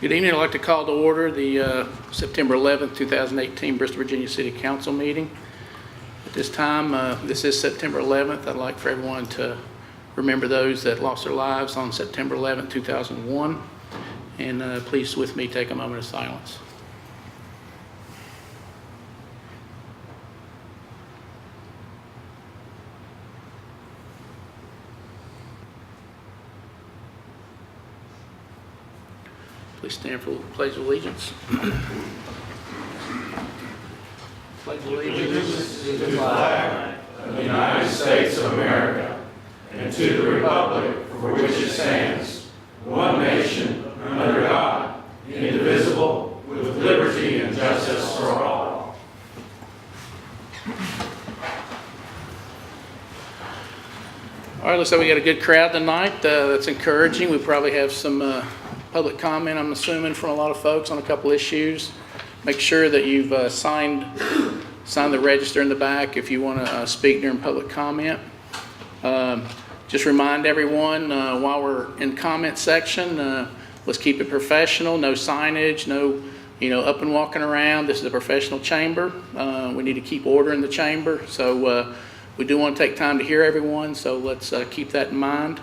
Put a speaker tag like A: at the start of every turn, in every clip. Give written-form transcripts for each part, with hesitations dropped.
A: Good evening. I'd like to call to order the September 11th, 2018 Bristol, Virginia City Council meeting. At this time, this is September 11th. I'd like for everyone to remember those that lost their lives on September 11th, 2001. And please, with me, take a moment of silence. Please stand for the Pledge of Allegiance. Pledge allegiance
B: to the flag of the United States of America and to the republic for which it stands, one nation, under God, indivisible, with liberty and justice for all.
A: All right, looks like we got a good crowd tonight. That's encouraging. We probably have some public comment, I'm assuming, from a lot of folks on a couple issues. Make sure that you've signed the register in the back if you want to speak during public comment. Just remind everyone while we're in comment section, let's keep it professional. No signage, no up and walking around. This is a professional chamber. We need to keep order in the chamber, so we do want to take time to hear everyone. So let's keep that in mind.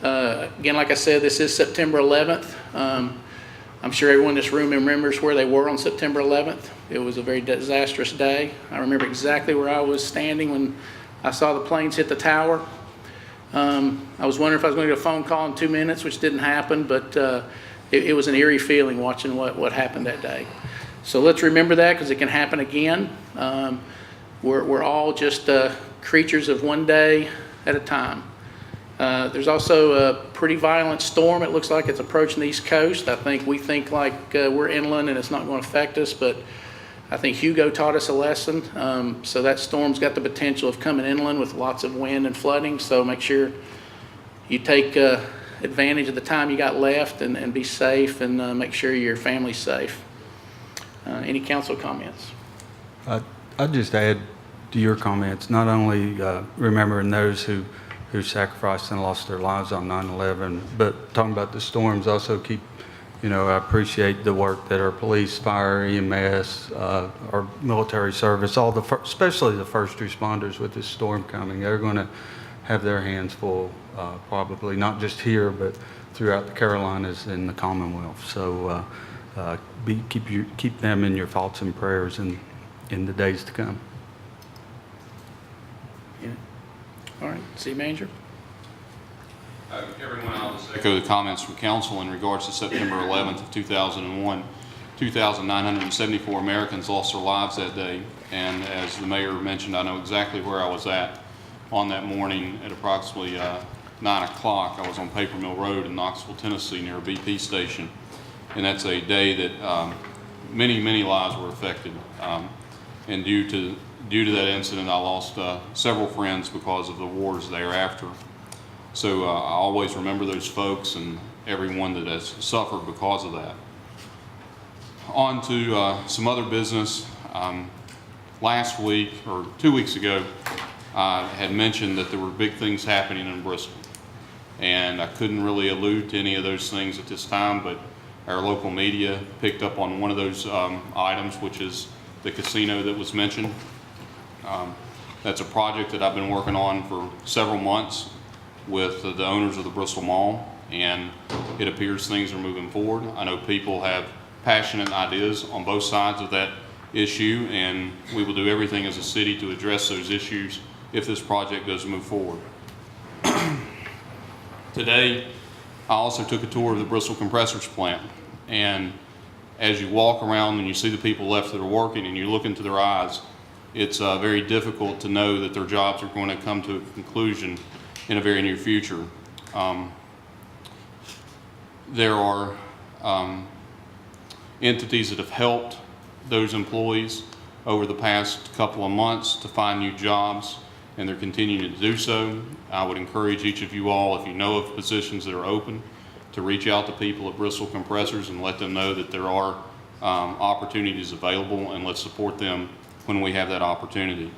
A: Again, like I said, this is September 11th. I'm sure everyone in this room remembers where they were on September 11th. It was a very disastrous day. I remember exactly where I was standing when I saw the planes hit the tower. I was wondering if I was going to get a phone call in 2 minutes, which didn't happen, but it was an eerie feeling watching what happened that day. So let's remember that, because it can happen again. We're all just creatures of one day at a time. There's also a pretty violent storm. It looks like it's approaching the East Coast. We think like we're inland and it's not going to affect us, but I think Hugo taught us a lesson. So that storm's got the potential of coming inland with lots of wind and flooding. So make sure you take advantage of the time you got left and be safe, and make sure your family's safe. Any council comments?
C: I'd just add to your comments, not only remembering those who sacrificed and lost their lives on 9/11, but talking about the storms, also keep, I appreciate the work that our police, fire, EMS, our military service, especially the first responders with this storm coming. They're going to have their hands full, probably not just here, but throughout the Carolinas and the Commonwealth. So keep them in your thoughts and prayers in the days to come.
A: All right, City Manager.
D: Everyone, I'll just echo the comments from council in regards to September 11th of 2001. 2,974 Americans lost their lives that day, and as the mayor mentioned, I know exactly where I was at on that morning at approximately 9 o'clock. I was on Paper Mill Road in Knoxville, Tennessee, near a BP station, and that's a day that many lives were affected, and due to that incident, I lost several friends because of the wars thereafter. So I always remember those folks and everyone that has suffered because of that. On to some other business. Last week, or 2 weeks ago, I had mentioned that there were big things happening in Bristol. And I couldn't really allude to any of those things at this time, but our local media picked up on one of those items, which is the casino that was mentioned. That's a project that I've been working on for several months with the owners of the Bristol Mall, and it appears things are moving forward. I know people have passionate ideas on both sides of that issue, and we will do everything as a city to address those issues if this project does move forward. Today, I also took a tour of the Bristol compressors plant, and as you walk around and you see the people left that are working and you look into their eyes, it's very difficult to know that their jobs are going to come to a conclusion in a very near future. There are entities that have helped those employees over the past couple of months to find new jobs, and they're continuing to do so. I would encourage each of you all, if you know of positions that are open, to reach out to people at Bristol Compressors and let them know that there are opportunities available, and let's support them when we have that opportunity.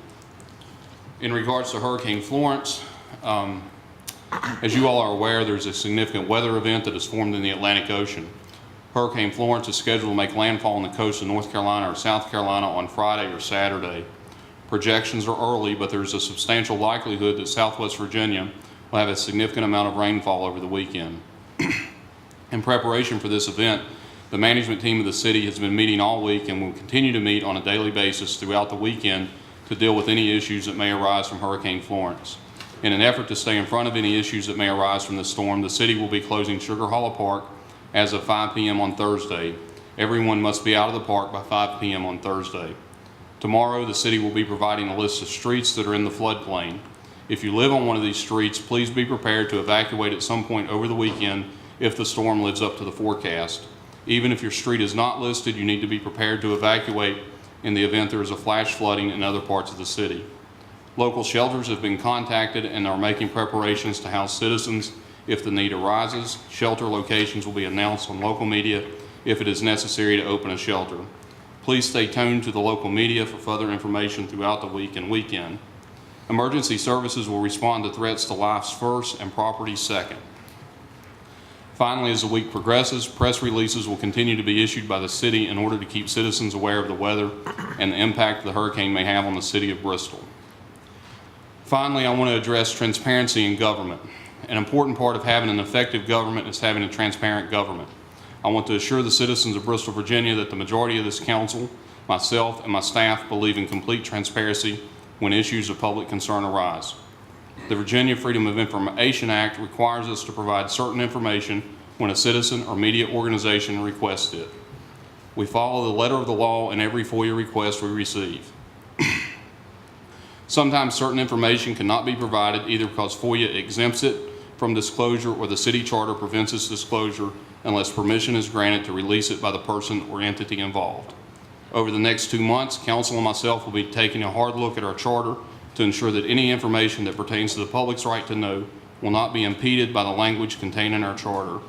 D: In regards to Hurricane Florence, as you all are aware, there's a significant weather event that has formed in the Atlantic Ocean. Hurricane Florence is scheduled to make landfall on the coast of North Carolina or South Carolina on Friday or Saturday. Projections are early, but there's a substantial likelihood that Southwest Virginia will have a significant amount of rainfall over the weekend. In preparation for this event, the management team of the city has been meeting all week and will continue to meet on a daily basis throughout the weekend to deal with any issues that may arise from Hurricane Florence. In an effort to stay in front of any issues that may arise from the storm, the city will be closing Sugar Hollow Park as of 5 p.m. on Thursday. Everyone must be out of the park by 5 p.m. on Thursday. Tomorrow, the city will be providing a list of streets that are in the floodplain. If you live on one of these streets, please be prepared to evacuate at some point over the weekend if the storm lives up to the forecast. Even if your street is not listed, you need to be prepared to evacuate in the event there is a flash flooding in other parts of the city. Local shelters have been contacted and are making preparations to house citizens if the need arises. Shelter locations will be announced on local media if it is necessary to open a shelter. Please stay tuned to the local media for further information throughout the week and weekend. Emergency services will respond to threats to lives first and property second. Finally, as the week progresses, press releases will continue to be issued by the city in order to keep citizens aware of the weather and the impact the hurricane may have on the city of Bristol. Finally, I want to address transparency in government. An important part of having an effective government is having a transparent government. I want to assure the citizens of Bristol, Virginia that the majority of this council, myself, and my staff believe in complete transparency when issues of public concern arise. The Virginia Freedom of Information Act requires us to provide certain information when a citizen or media organization requests it. We follow the letter of the law in every FOIA request we receive. Sometimes certain information cannot be provided either because FOIA exempts it from disclosure or the city charter prevents its disclosure unless permission is granted to release it by the person or entity involved. Over the next 2 months, council and myself will be taking a hard look at our charter to ensure that any information that pertains to the public's right to know will not be impeded by the language contained in our charter.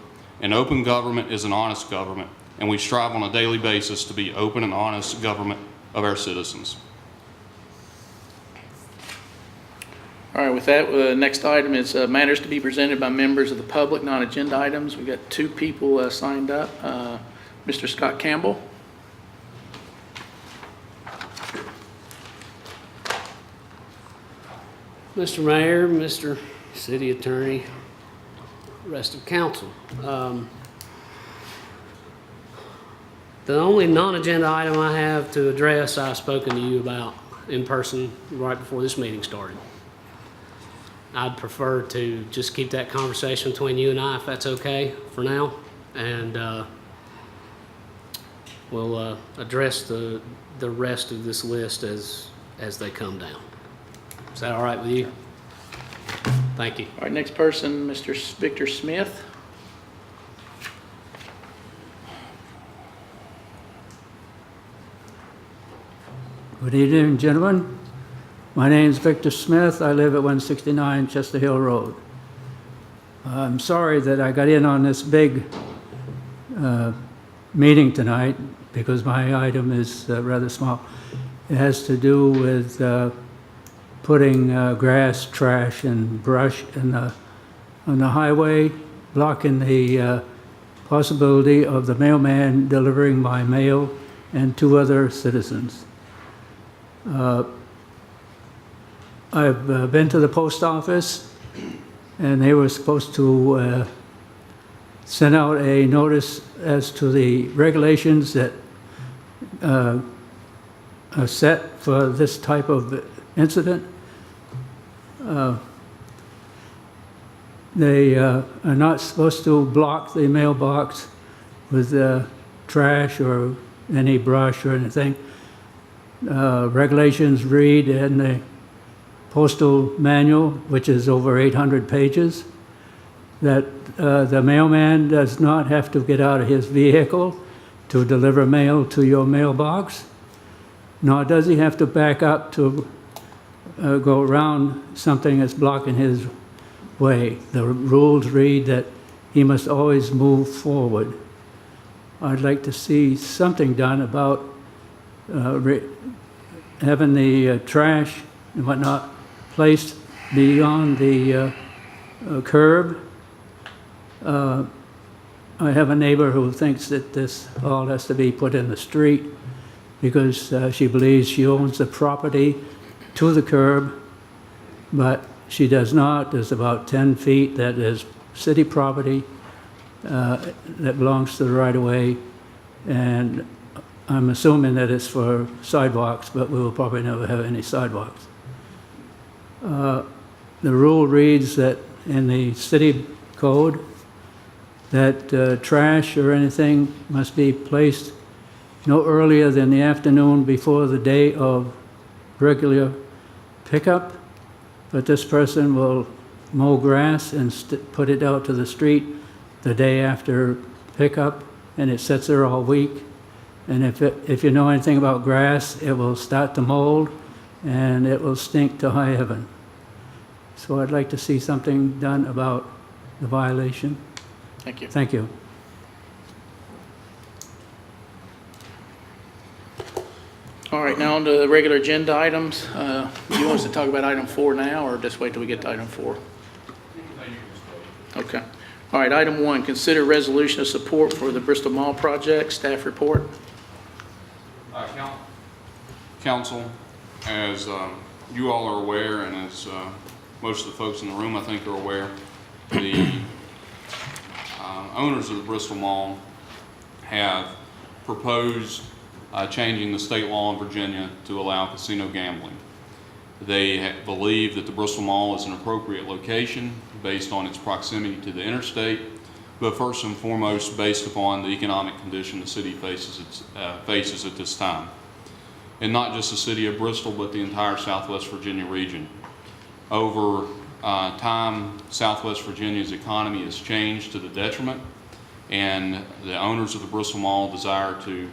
D: An open government is an honest government, and we strive on a daily basis to be open and honest government of our citizens.
A: All right, with that, the next item is matters to be presented by members of the public, non-agenda items. We've got 2 people signed up. Mr. Scott Campbell.
E: Mr. Mayor, Mr. City Attorney, rest of council. The only non-agenda item I have to address, I've spoken to you about in person right before this meeting started. I'd prefer to just keep that conversation between you and I, if that's okay for now, and we'll address the rest of this list as they come down. Is that all right with you? Thank you.
A: All right, next person, Mr. Victor Smith.
F: Good evening, gentlemen. My name is Victor Smith. I live at 169 Chester Hill Road. I'm sorry that I got in on this big meeting tonight because my item is rather small. It has to do with putting grass, trash, and brush on the highway, blocking the possibility of the mailman delivering my mail and 2 other citizens. I've been to the post office, and they were supposed to send out a notice as to the regulations that are set for this type of incident. They are not supposed to block the mailbox with trash or any brush or anything. Regulations read in the postal manual, which is over 800 pages, that the mailman does not have to get out of his vehicle to deliver mail to your mailbox, nor does he have to back up to go around something that's blocking his way. The rules read that he must always move forward. I'd like to see something done about having the trash and whatnot placed beyond the curb. I have a neighbor who thinks that this all has to be put in the street because she believes she owns the property to the curb, but she does not. There's about 10 feet that is city property that belongs to the right-of-way, and I'm assuming that it's for sidewalks, but we will probably never have any sidewalks. The rule reads that in the city code that trash or anything must be placed no earlier than the afternoon before the day of regular pickup, but this person will mow grass and put it out to the street the day after pickup, and it sits there all week. And if you know anything about grass, it will start to mold and it will stink to high heaven. So I'd like to see something done about the violation.
A: Thank you.
F: Thank you.
A: All right, now on to the regular agenda items. Do you want us to talk about item 4 now, or just wait till we get to item 4? Okay. All right, item 1, consider resolution of support for the Bristol Mall project. Staff report.
D: Council, as you all are aware, and as most of the folks in the room I think are aware, the owners of the Bristol Mall have proposed changing the state law in Virginia to allow casino gambling. They believe that the Bristol Mall is an appropriate location based on its proximity to the interstate, but first and foremost based upon the economic condition the city faces at this time. And not just the city of Bristol, but the entire Southwest Virginia region. Over time, Southwest Virginia's economy has changed to the detriment, and the owners of the Bristol Mall desire to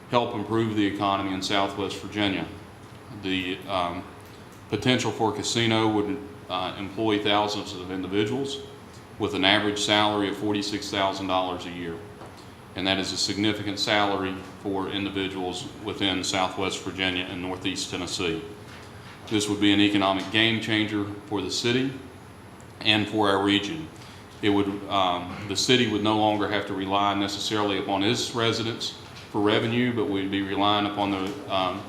D: help improve the economy in Southwest Virginia. The potential for a casino would employ thousands of individuals with an average salary of $46,000 a year. And that is a significant salary for individuals within Southwest Virginia and Northeast Tennessee. This would be an economic game changer for the city and for our region. It would, the city would no longer have to rely necessarily upon its residents for revenue, but we'd be relying upon the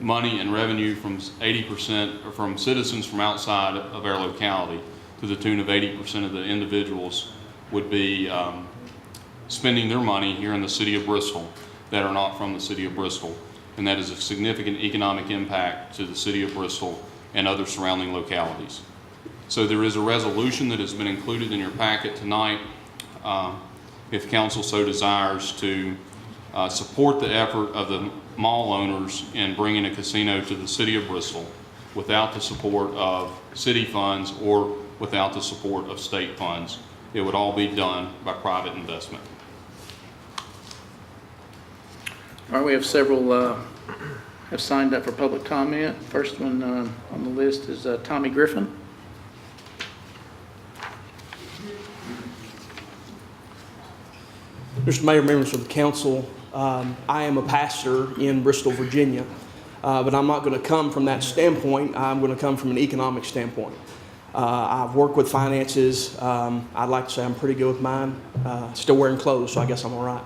D: money and revenue from 80% or from citizens from outside of our locality, to the tune of 80% of the individuals would be spending their money here in the city of Bristol that are not from the city of Bristol. And that is a significant economic impact to the city of Bristol and other surrounding localities. So there is a resolution that has been included in your packet tonight, if council so desires, to support the effort of the mall owners in bringing a casino to the city of Bristol without the support of city funds or without the support of state funds. It would all be done by private investment.
A: All right, we have several have signed up for public comment. First one on the list is Tommy Griffin.
G: Mr. Mayor, members of the council, I am a pastor in Bristol, Virginia, but I'm not going to come from that standpoint. I'm going to come from an economic standpoint. I've worked with finances. I'd like to say I'm pretty good with mine. Still wearing clothes, so I guess I'm all right.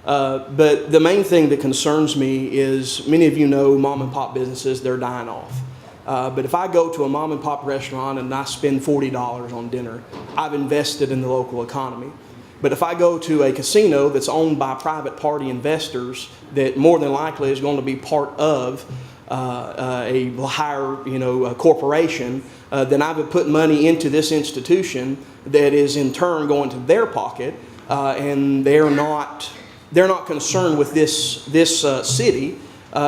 G: But the main thing that concerns me is, many of you know mom and pop businesses, they're dying off. But if I go to a mom and pop restaurant and I spend $40 on dinner, I've invested in the local economy. But if I go to a casino that's owned by private party investors that more than likely is going to be part of a higher, corporation, then I've put money into this institution that is in turn going to their pocket, and they're not concerned with this city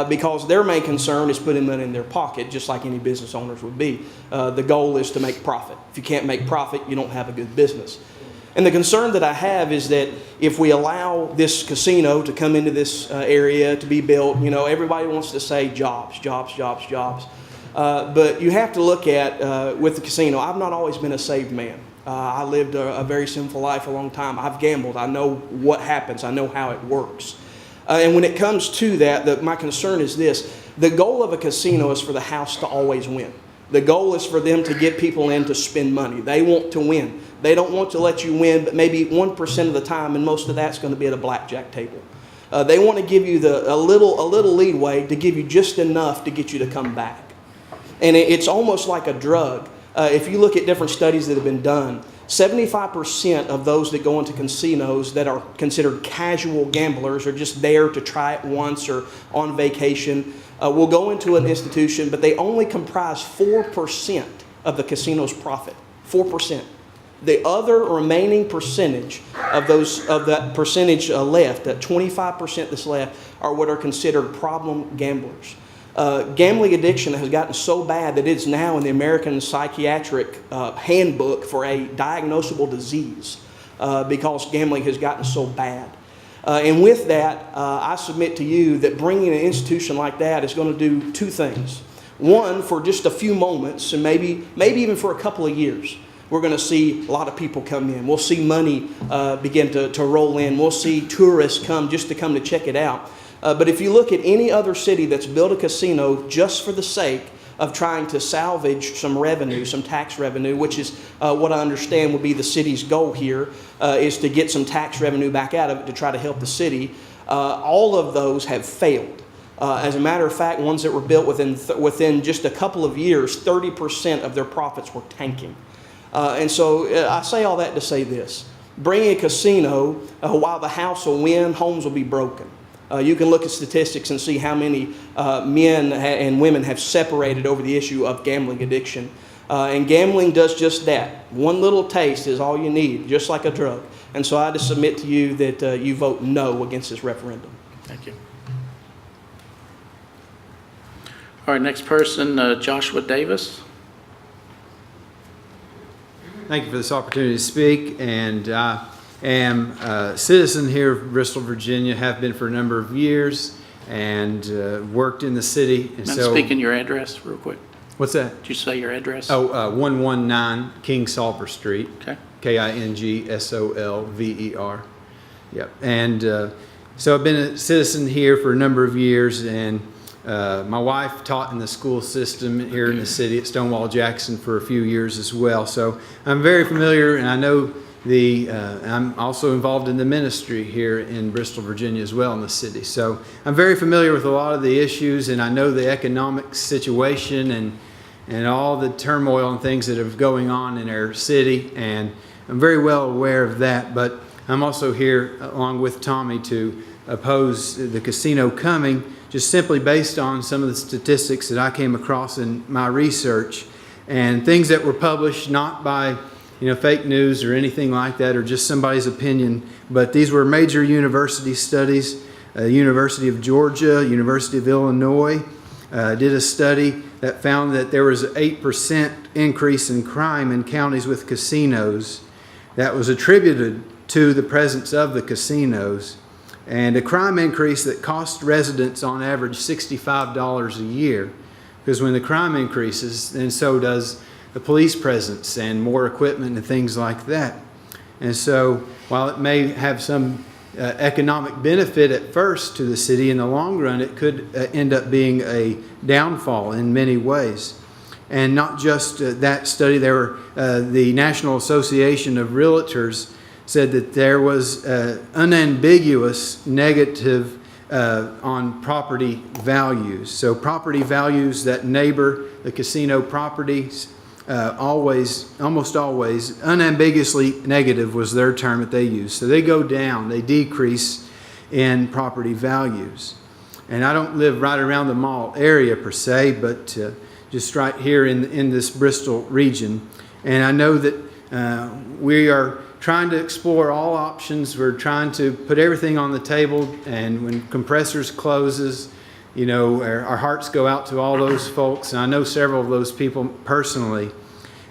G: because their main concern is putting money in their pocket, just like any business owners would be. The goal is to make profit. If you can't make profit, you don't have a good business. And the concern that I have is that if we allow this casino to come into this area to be built, everybody wants to say jobs, jobs, jobs, jobs. But you have to look at, with the casino, I've not always been a saved man. I lived a very sinful life a long time. I've gambled. I know what happens. I know how it works. And when it comes to that, my concern is this. The goal of a casino is for the house to always win. The goal is for them to get people in to spend money. They want to win. They don't want to let you win, but maybe 1% of the time, and most of that's going to be at a blackjack table. They want to give you a little leeway to give you just enough to get you to come back. And it's almost like a drug. If you look at different studies that have been done, 75% of those that go into casinos that are considered casual gamblers or just there to try it once or on vacation will go into an institution, but they only comprise 4% of the casino's profit. 4%. The other remaining percentage of that percentage left, that 25% that's left, are what are considered problem gamblers. Gambling addiction has gotten so bad that it's now in the American Psychiatric Handbook for a diagnosable disease because gambling has gotten so bad. And with that, I submit to you that bringing an institution like that is going to do two things. One, for just a few moments, and maybe even for a couple of years, we're going to see a lot of people come in. We'll see money begin to roll in. We'll see tourists come to check it out. But if you look at any other city that's built a casino just for the sake of trying to salvage some revenue, some tax revenue, which is what I understand would be the city's goal here, is to get some tax revenue back out of it to try to help the city, all of those have failed. As a matter of fact, ones that were built within just a couple of years, 30% of their profits were tanking. And so I say all that to say this. Bringing a casino, while the house will win, homes will be broken. You can look at statistics and see how many men and women have separated over the issue of gambling addiction. And gambling does just that. One little taste is all you need, just like a drug. And so I just submit to you that you vote no against this referendum.
A: Thank you. All right, next person, Joshua Davis.
H: Thank you for this opportunity to speak, and I am a citizen here of Bristol, Virginia, have been for a number of years, and worked in the city. And
A: So, speaking your address real quick.
H: What's that?
A: Did you say your address?
H: Oh, 119 King Solver Street.
A: Okay.
H: KINGSOLVER. Yep. And so I've been a citizen here for a number of years, and my wife taught in the school system here in the city at Stonewall Jackson for a few years as well. So I'm very familiar, and I know I'm also involved in the ministry here in Bristol, Virginia as well in the city. So I'm very familiar with a lot of the issues, and I know the economic situation and all the turmoil and things that are going on in our city, and I'm very well aware of that. But I'm also here along with Tommy to oppose the casino coming, just simply based on some of the statistics that I came across in my research and things that were published not by fake news or anything like that, or just somebody's opinion, but these were major university studies. University of Georgia, University of Illinois did a study that found that there was an 8% increase in crime in counties with casinos that was attributed to the presence of the casinos, and a crime increase that cost residents on average $65 a year, because when the crime increases, then so does the police presence and more equipment and things like that. And so while it may have some economic benefit at first to the city, in the long run it could end up being a downfall in many ways. And not just that study, the National Association of Realtors said that there was unambiguous negative on property values. So property values that neighbor the casino properties, almost always, unambiguously negative was their term that they used. So they go down, they decrease in property values. And I don't live right around the mall area per se, but just right here in this Bristol region. And I know that we are trying to explore all options. We're trying to put everything on the table, and when compressors closes, our hearts go out to all those folks, and I know several of those people personally.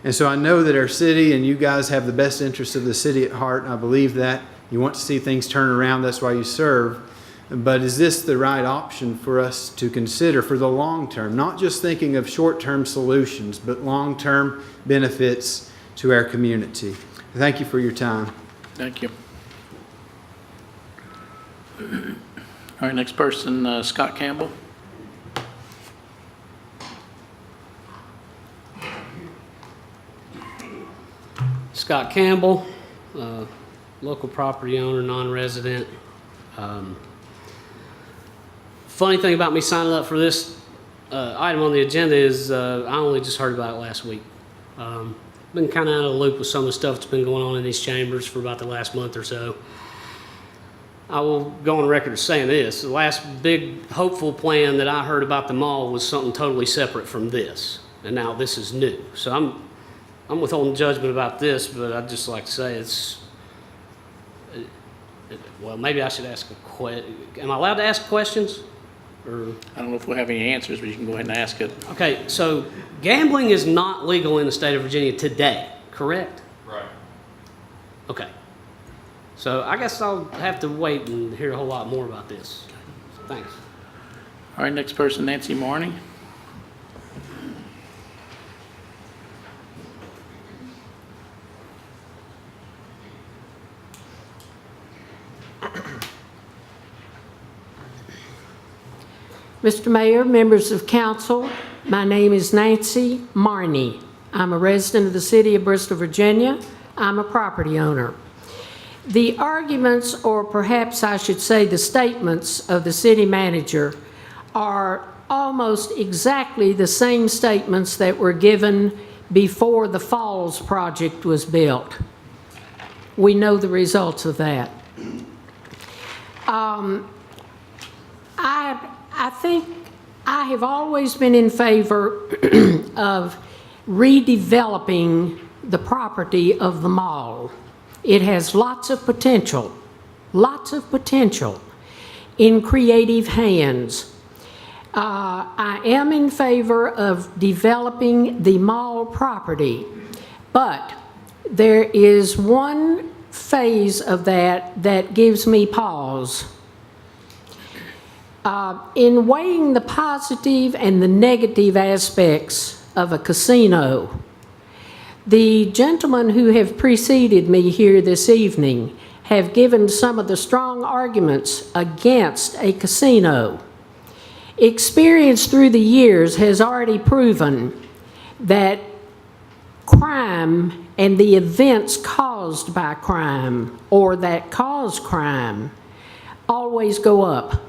H: And so I know that our city and you guys have the best interests of the city at heart, and I believe that. You want to see things turn around, that's why you serve. But is this the right option for us to consider for the long term? Not just thinking of short-term solutions, but long-term benefits to our community. Thank you for your time.
A: Thank you. All right, next person, Scott Campbell.
E: Scott Campbell, local property owner, non-resident. Funny thing about me signing up for this item on the agenda is I only just heard about it last week. Been kind of out of the loop with some of the stuff that's been going on in these chambers for about the last month or so. I will go on record as saying this. The last big hopeful plan that I heard about the mall was something totally separate from this. And now this is new. So I'm withholding judgment about this, but I'd just like to say well, maybe I should ask a question. Am I allowed to ask questions? Or?
A: I don't know if we'll have any answers, but you can go ahead and ask it.
E: Okay, so gambling is not legal in the state of Virginia today, correct?
D: Right.
E: Okay. So I guess I'll have to wait and hear a whole lot more about this. Thanks.
A: All right, next person, Nancy Marnie.
I: Mr. Mayor, members of council, my name is Nancy Marnie. I'm a resident of the city of Bristol, Virginia. I'm a property owner. The arguments, or perhaps I should say the statements of the city manager, are almost exactly the same statements that were given before the Falls project was built. We know the results of that. I think I have always been in favor of redeveloping the property of the mall. It has lots of potential in creative hands. I am in favor of developing the mall property, but there is one phase of that gives me pause. In weighing the positive and the negative aspects of a casino, the gentlemen who have preceded me here this evening have given some of the strong arguments against a casino. Experience through the years has already proven that crime and the events caused by crime or that cause crime always go up.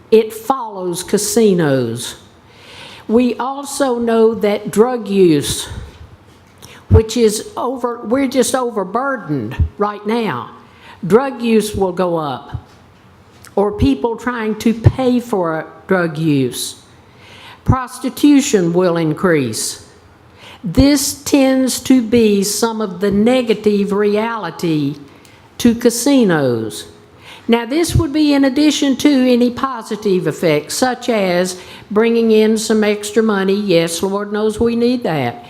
I: It follows casinos. We also know that drug use, which is we're just overburdened right now. Drug use will go up, or people trying to pay for drug use. Prostitution will increase. This tends to be some of the negative reality to casinos. Now, this would be in addition to any positive effects, such as bringing in some extra money. Yes, Lord knows we need that.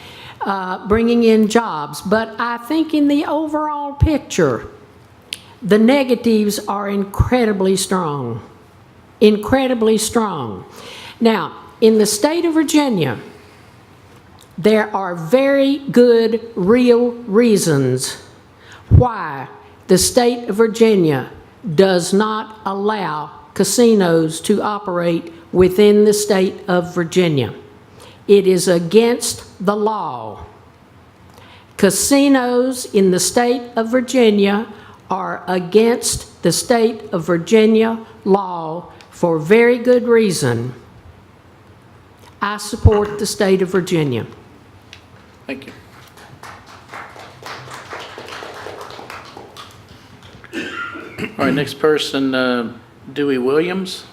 I: Bringing in jobs. But I think in the overall picture, the negatives are incredibly strong. Incredibly strong. Now, in the state of Virginia, there are very good, real reasons why the state of Virginia does not allow casinos to operate within the state of Virginia. It is against the law. Casinos in the state of Virginia are against the state of Virginia law for very good reason. I support the state of Virginia.
A: Thank you. All right, next person, Dewey Williams.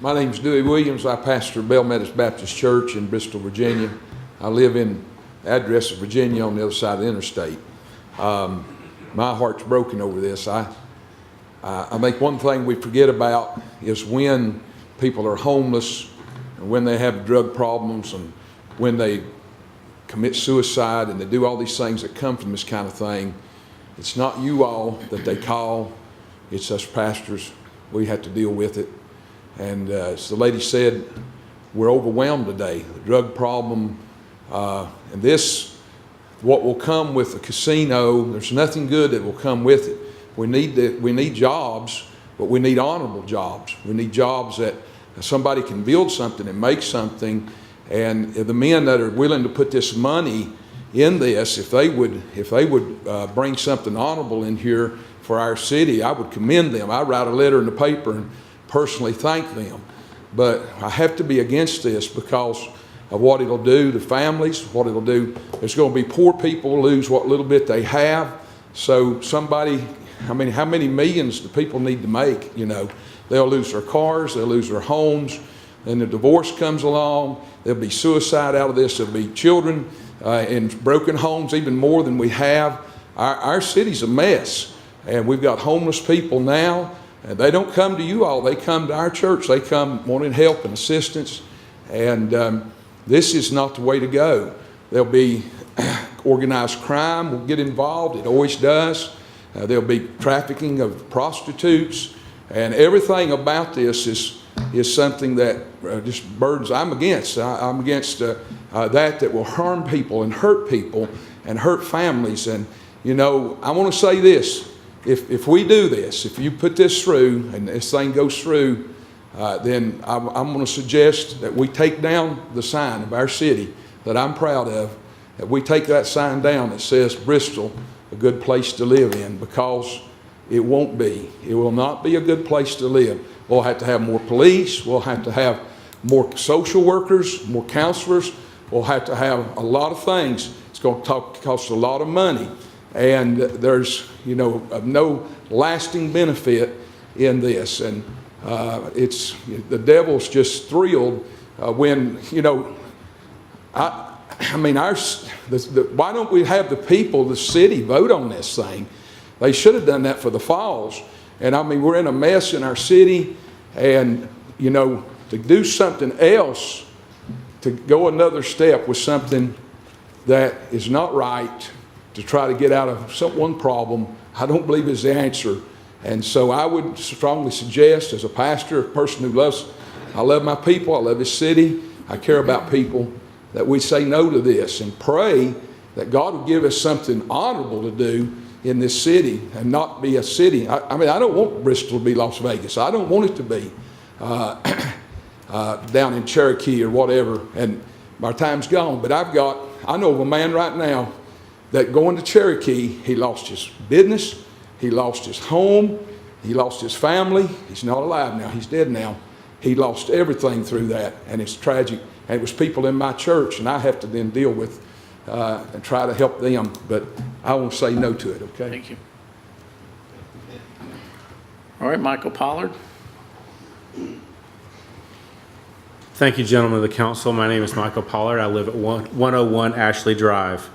J: My name's Dewey Williams. I pastor Bell Meadows Baptist Church in Bristol, Virginia. I live in the address of Virginia on the other side of the interstate. My heart's broken over this. I think one thing we forget about is when people are homeless and when they have drug problems and when they commit suicide and they do all these things that come from this kind of thing. It's not you all that they call, it's us pastors. We have to deal with it. And as the lady said, we're overwhelmed today. The drug problem, and this, what will come with the casino, there's nothing good that will come with it. We need jobs, but we need honorable jobs. We need jobs that somebody can build something and make something. And the men that are willing to put this money in this, if they would bring something honorable in here for our city, I would commend them. I write a letter in the paper and personally thank them. But I have to be against this because of what it'll do to families, what it'll do. There's going to be poor people lose what little bit they have. So somebody, I mean, how many millions do people need to make? You know, they'll lose their cars, they'll lose their homes, then the divorce comes along, there'll be suicide out of this, there'll be children in broken homes, even more than we have. Our city's a mess, and we've got homeless people now, and they don't come to you all, they come to our church, they come wanting help and assistance, and this is not the way to go. There'll be organized crime will get involved, it always does. There'll be trafficking of prostitutes, and everything about this is something that just burdens. I'm against that will harm people and hurt families. And you know, I want to say this: if we do this, if you put this through and this thing goes through, then I'm going to suggest that we take down the sign of our city that I'm proud of. That we take that sign down that says Bristol, a good place to live in, because it won't be. It will not be a good place to live. We'll have to have more police. We'll have to have more social workers, more counselors. We'll have to have a lot of things. It's going to cost a lot of money. And there's, you know, no lasting benefit in this. And it's, the devil's just thrilled when, you know, I mean, why don't we have the people, the city, vote on this thing? They should have done that for the falls. And I mean, we're in a mess in our city, and you know, to do something else, to go another step with something that is not right, to try to get out of one problem, I don't believe is the answer. And so I would strongly suggest, as a pastor, a person who I love my people, I love this city, I care about people, that we say no to this and pray that God will give us something honorable to do in this city and not be a city. I mean, I don't want Bristol to be Las Vegas. I don't want it to be down in Cherokee or whatever, and our time's gone. But I know of a man right now that going to Cherokee, he lost his business, he lost his home, he lost his family. He's not alive now, he's dead now. He lost everything through that, and it's tragic. And it was people in my church, and I have to then deal with and try to help them. But I won't say no to it, okay?
A: Thank you. All right, Michael Pollard.
K: Thank you, gentlemen of the council. My name is Michael Pollard. I live at 101 Ashley Drive.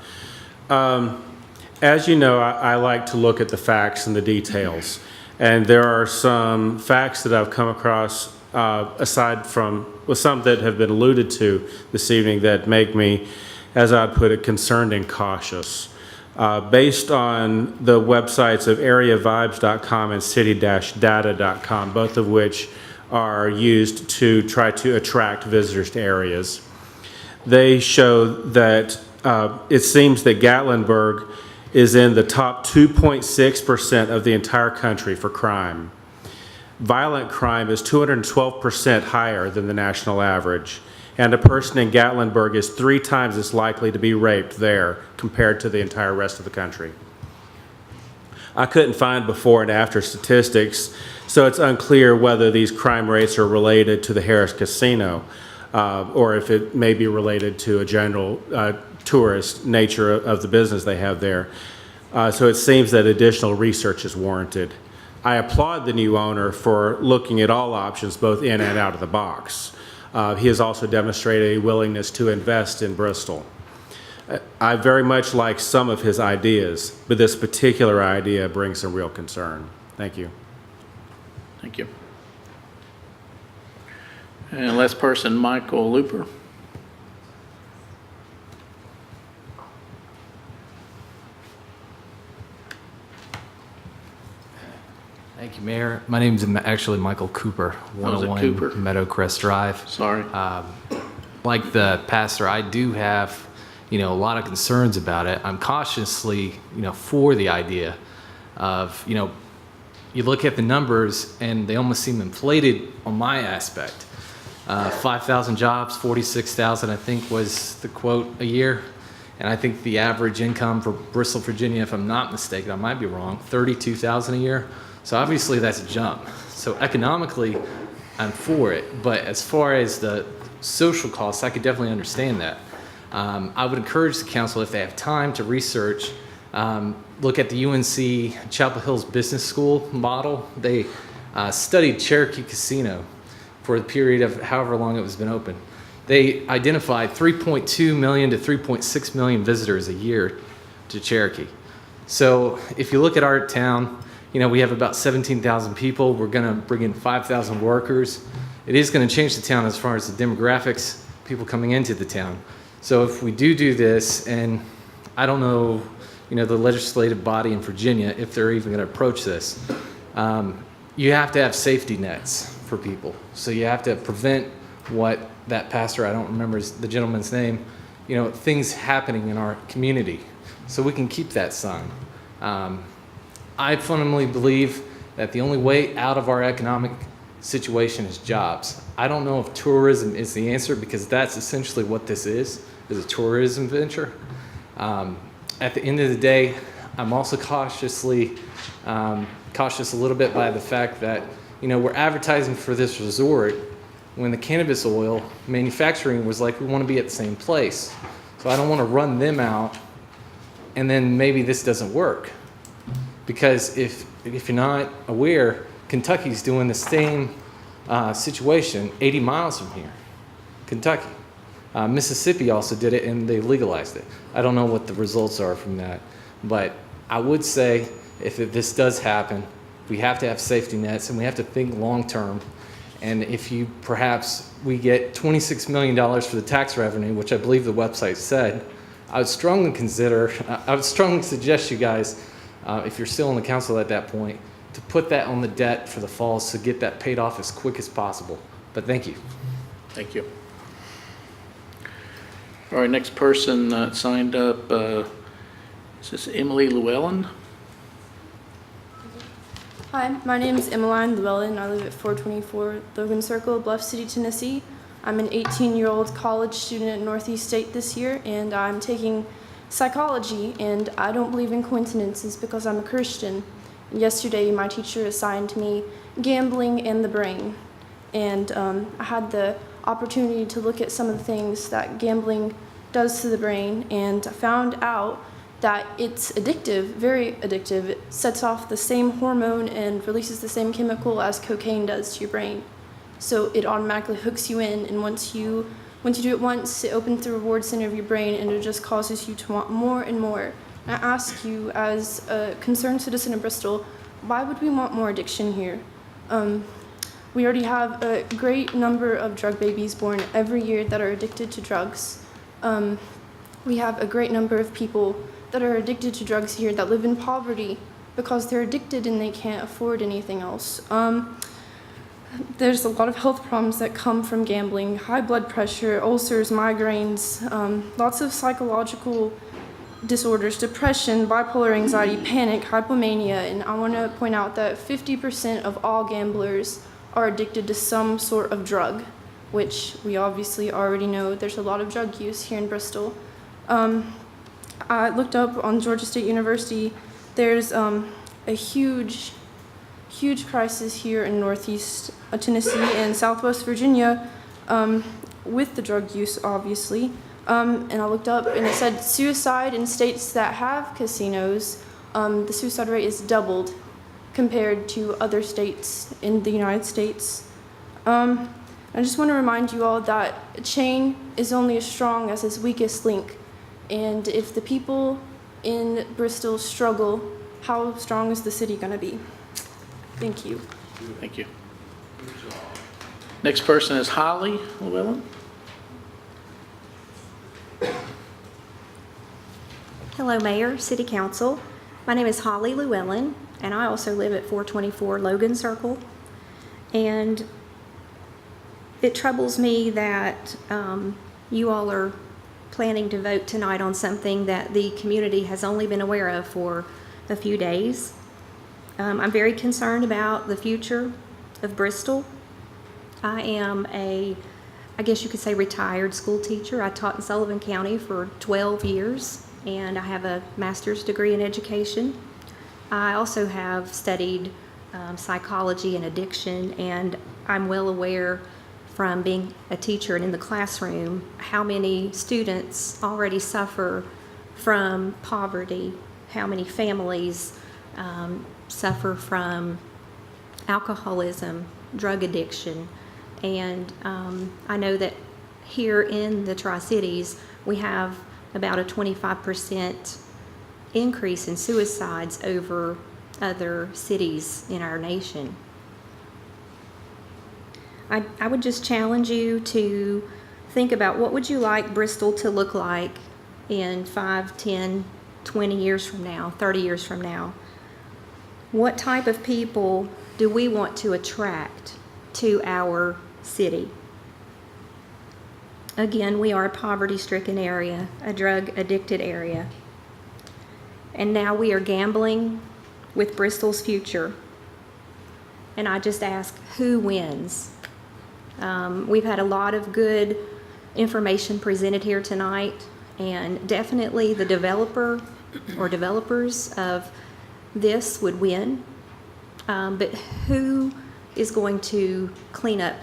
K: As you know, I like to look at the facts and the details. And there are some facts that I've come across, aside from some that have been alluded to this evening, that make me, as I'd put it, concerned and cautious. Based on the websites of areavibes.com and city-data.com, both of which are used to try to attract visitors to areas. They show that it seems that Gatlinburg is in the top 2.6% of the entire country for crime. Violent crime is 212% higher than the national average, and a person in Gatlinburg is 3 times as likely to be raped there compared to the entire rest of the country. I couldn't find before and after statistics, so it's unclear whether these crime rates are related to the Harris Casino or if it may be related to a general tourist nature of the business they have there. So it seems that additional research is warranted. I applaud the new owner for looking at all options, both in and out of the box. He has also demonstrated a willingness to invest in Bristol. I very much like some of his ideas, but this particular idea brings some real concern. Thank you.
A: Thank you. And last person, Michael Looper.
L: Thank you, Mayor. My name is actually Michael Cooper, 101
A: Cooper?
L: Meadowcrest Drive.
A: Sorry.
L: Like the pastor, I do have, a lot of concerns about it. I'm cautiously, for the idea of, you look at the numbers and they almost seem inflated on my aspect. 5,000 jobs, 46,000 I think was the quote a year. And I think the average income for Bristol, Virginia, if I'm not mistaken, I might be wrong, 32,000 a year. So obviously that's a jump. So economically, I'm for it. But as far as the social costs, I could definitely understand that. I would encourage the council, if they have time, to research, look at the UNC Chapel Hill's business school model. They studied Cherokee Casino for the period of however long it was been open. They identified 3.2 million to 3.6 million visitors a year to Cherokee. So if you look at our town, you know, we have about 17,000 people. We're going to bring in 5,000 workers. It is going to change the town as far as the demographics, people coming into the town. So if we do this, and I don't know, you know, the legislative body in Virginia, if they're even going to approach this, you have to have safety nets for people. So you have to prevent what that pastor, I don't remember the gentleman's name, you know, things happening in our community. So we can keep that sign. I fundamentally believe that the only way out of our economic situation is jobs. I don't know if tourism is the answer, because that's essentially what this is a tourism venture. At the end of the day, I'm also cautious a little bit by the fact that, you know, we're advertising for this resort when the cannabis oil manufacturing was like, we want to be at the same place. So I don't want to run them out and then maybe this doesn't work. Because if you're not aware, Kentucky's doing the same situation 80 miles from here, Kentucky. Mississippi also did it and they legalized it. I don't know what the results are from that, but I would say if this does happen, we have to have safety nets and we have to think long term. And if we get $26 million for the tax revenue, which I believe the website said, I would strongly suggest you guys, if you're still on the council at that point, to put that on the debt for the falls to get that paid off as quick as possible. But thank you.
A: Thank you. All right, next person signed up, is this Emily Llewellyn?
M: Hi, my name is Emmeline Llewellyn. I live at 424 Logan Circle, Bluff City, Tennessee. I'm an 18-year-old college student at Northeast State this year, and I'm taking psychology, and I don't believe in coincidences because I'm a Christian. Yesterday, my teacher assigned me gambling and the brain, and I had the opportunity to look at some of the things that gambling does to the brain, and I found out that it's addictive, very addictive. It sets off the same hormone and releases the same chemical as cocaine does to your brain. So it automatically hooks you in, and once you do it once, it opens the reward center of your brain, and it just causes you to want more and more. And I ask you, as a concerned citizen of Bristol, why would we want more addiction here? We already have a great number of drug babies born every year that are addicted to drugs. We have a great number of people that are addicted to drugs here that live in poverty because they're addicted and they can't afford anything else. There's a lot of health problems that come from gambling: high blood pressure, ulcers, migraines, lots of psychological disorders, depression, bipolar anxiety, panic, hypomania. And I want to point out that 50% of all gamblers are addicted to some sort of drug, which we obviously already know there's a lot of drug use here in Bristol. I looked up on Georgia State University. There's a huge crisis here in Northeast Tennessee and Southwest Virginia with the drug use, obviously. And I looked up and it said suicide in states that have casinos, the suicide rate is doubled compared to other states in the United States. I just want to remind you all that a chain is only as strong as its weakest link. And if the people in Bristol struggle, how strong is the city going to be? Thank you.
A: Thank you. Next person is Holly Llewellyn.
N: Hello, Mayor, City Council. My name is Holly Llewellyn, and I also live at 424 Logan Circle. And it troubles me that you all are planning to vote tonight on something that the community has only been aware of for a few days. I'm very concerned about the future of Bristol. I am I guess you could say, retired school teacher. I taught in Sullivan County for 12 years, and I have a master's degree in education. I also have studied psychology and addiction, and I'm well aware from being a teacher and in the classroom how many students already suffer from poverty, how many families suffer from alcoholism, drug addiction. And I know that here in the Tri-Cities, we have about a 25% increase in suicides over other cities in our nation. I would just challenge you to think about what would you like Bristol to look like in 5, 10, 20 years from now, 30 years from now. What type of people do we want to attract to our city? Again, we are a poverty-stricken area, a drug-addicted area. And now we are gambling with Bristol's future. And I just ask, who wins? We've had a lot of good information presented here tonight, and definitely the developer or developers of this would win. But who is going to clean up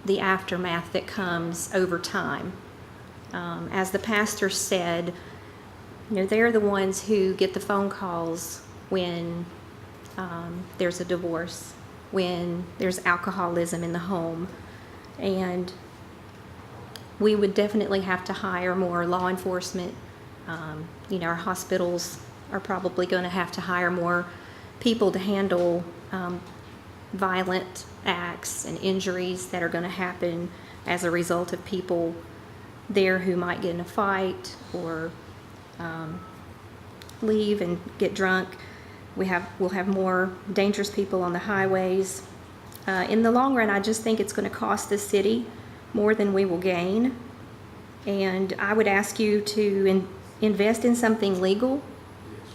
N: the aftermath that comes over time? As the pastor said, they're the ones who get the phone calls when there's a divorce, when there's alcoholism in the home. And we would definitely have to hire more law enforcement. Our hospitals are probably going to have to hire more people to handle violent acts and injuries that are going to happen as a result of people there who might get in a fight or leave and get drunk. We'll have more dangerous people on the highways. In the long run, I just think it's going to cost the city more than we will gain. And I would ask you to invest in something legal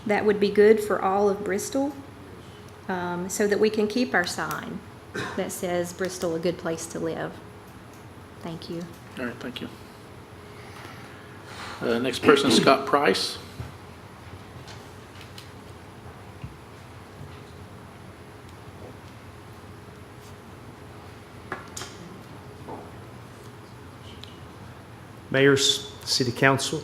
N: that would be good for all of Bristol, so that we can keep our sign that says Bristol, a good place to live. Thank you.
A: All right, thank you. Next person, Scott Price.
O: Mayors, City Council.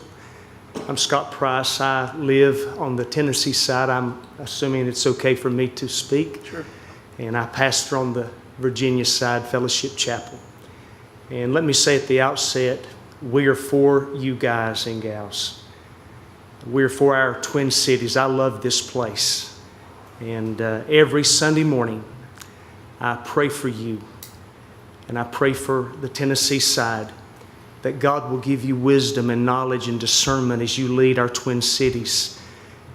O: I'm Scott Price. I live on the Tennessee side. I'm assuming it's okay for me to speak.
A: Sure.
O: And I pastor on the Virginia side, Fellowship Chapel. And let me say at the outset, we are for you guys and gals. We're for our Twin Cities. I love this place. And every Sunday morning, I pray for you. And I pray for the Tennessee side, that God will give you wisdom and knowledge and discernment as you lead our Twin Cities.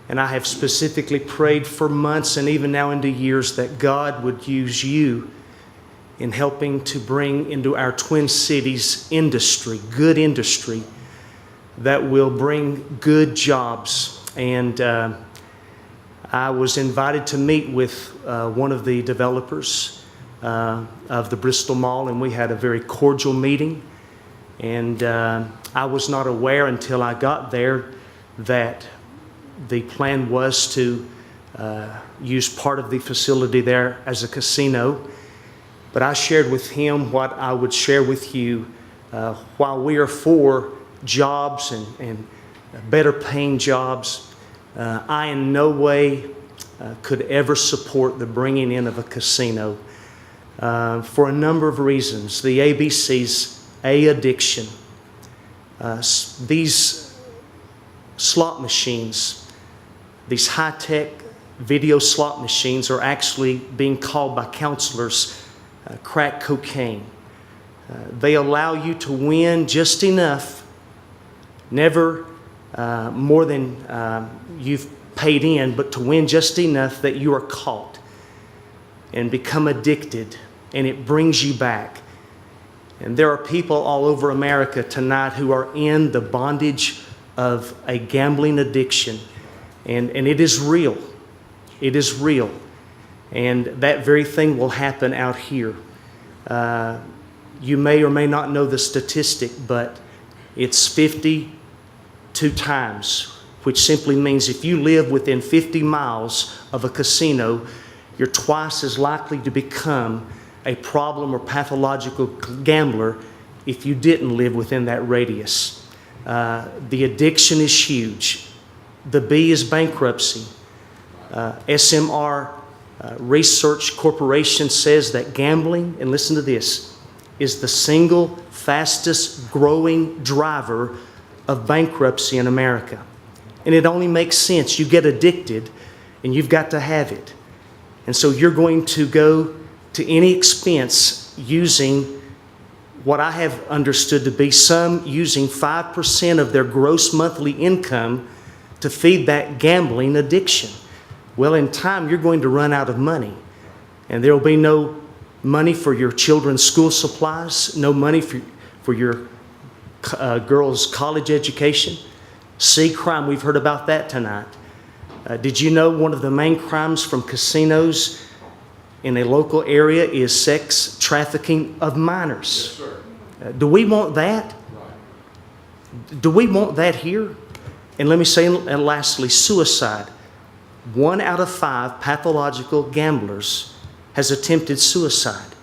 O: And I have specifically prayed for months and even now into years that God would use you in helping to bring into our Twin Cities industry, good industry, that will bring good jobs. And I was invited to meet with one of the developers of the Bristol Mall, and we had a very cordial meeting. And I was not aware until I got there that the plan was to use part of the facility there as a casino. But I shared with him what I would share with you. While we are for jobs and better paying jobs, I in no way could ever support the bringing in of a casino for a number of reasons. The ABCs. Addiction. These slot machines, these high-tech video slot machines are actually being called by counselors crack cocaine. They allow you to win just enough, never more than you've paid in, but to win just enough that you are caught and become addicted, and it brings you back. And there are people all over America tonight who are in the bondage of a gambling addiction. And it is real. It is real. And that very thing will happen out here. You may or may not know the statistic, but it's 52 times, which simply means if you live within 50 miles of a casino, you're twice as likely to become a problem or pathological gambler if you didn't live within that radius. The addiction is huge. The B is bankruptcy. SMR Research Corporation says that gambling, and listen to this, is the single fastest growing driver of bankruptcy in America. And it only makes sense. You get addicted and you've got to have it. And so you're going to go to any expense using what I have understood to be some using 5% of their gross monthly income to feed that gambling addiction. Well, in time, you're going to run out of money. And there will be no money for your children's school supplies, no money for your girls' college education. C, crime, we've heard about that tonight. Did you know one of the main crimes from casinos in a local area is sex trafficking of minors? Yes, sir. Do we want that? Right. Do we want that here? And let me say, and lastly, suicide. 1 out of 5 pathological gamblers has attempted suicide.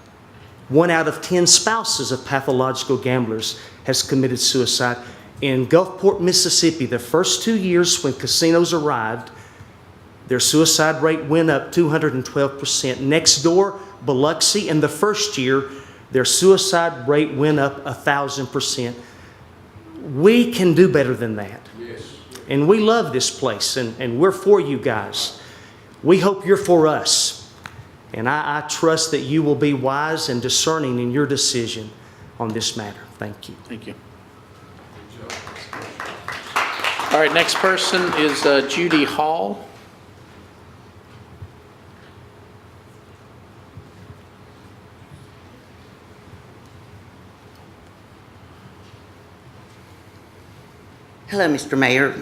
O: 1 out of 10 spouses of pathological gamblers has committed suicide. In Gulfport, Mississippi, the first 2 years when casinos arrived, their suicide rate went up 212%. Next door, Biloxi, in the first year, their suicide rate went up 1,000%. We can do better than that. Yes. And we love this place, and we're for you guys. We hope you're for us. And I trust that you will be wise and discerning in your decision on this matter. Thank you.
A: Thank you. All right, next person is Judy Hall.
P: Hello, Mr. Mayor,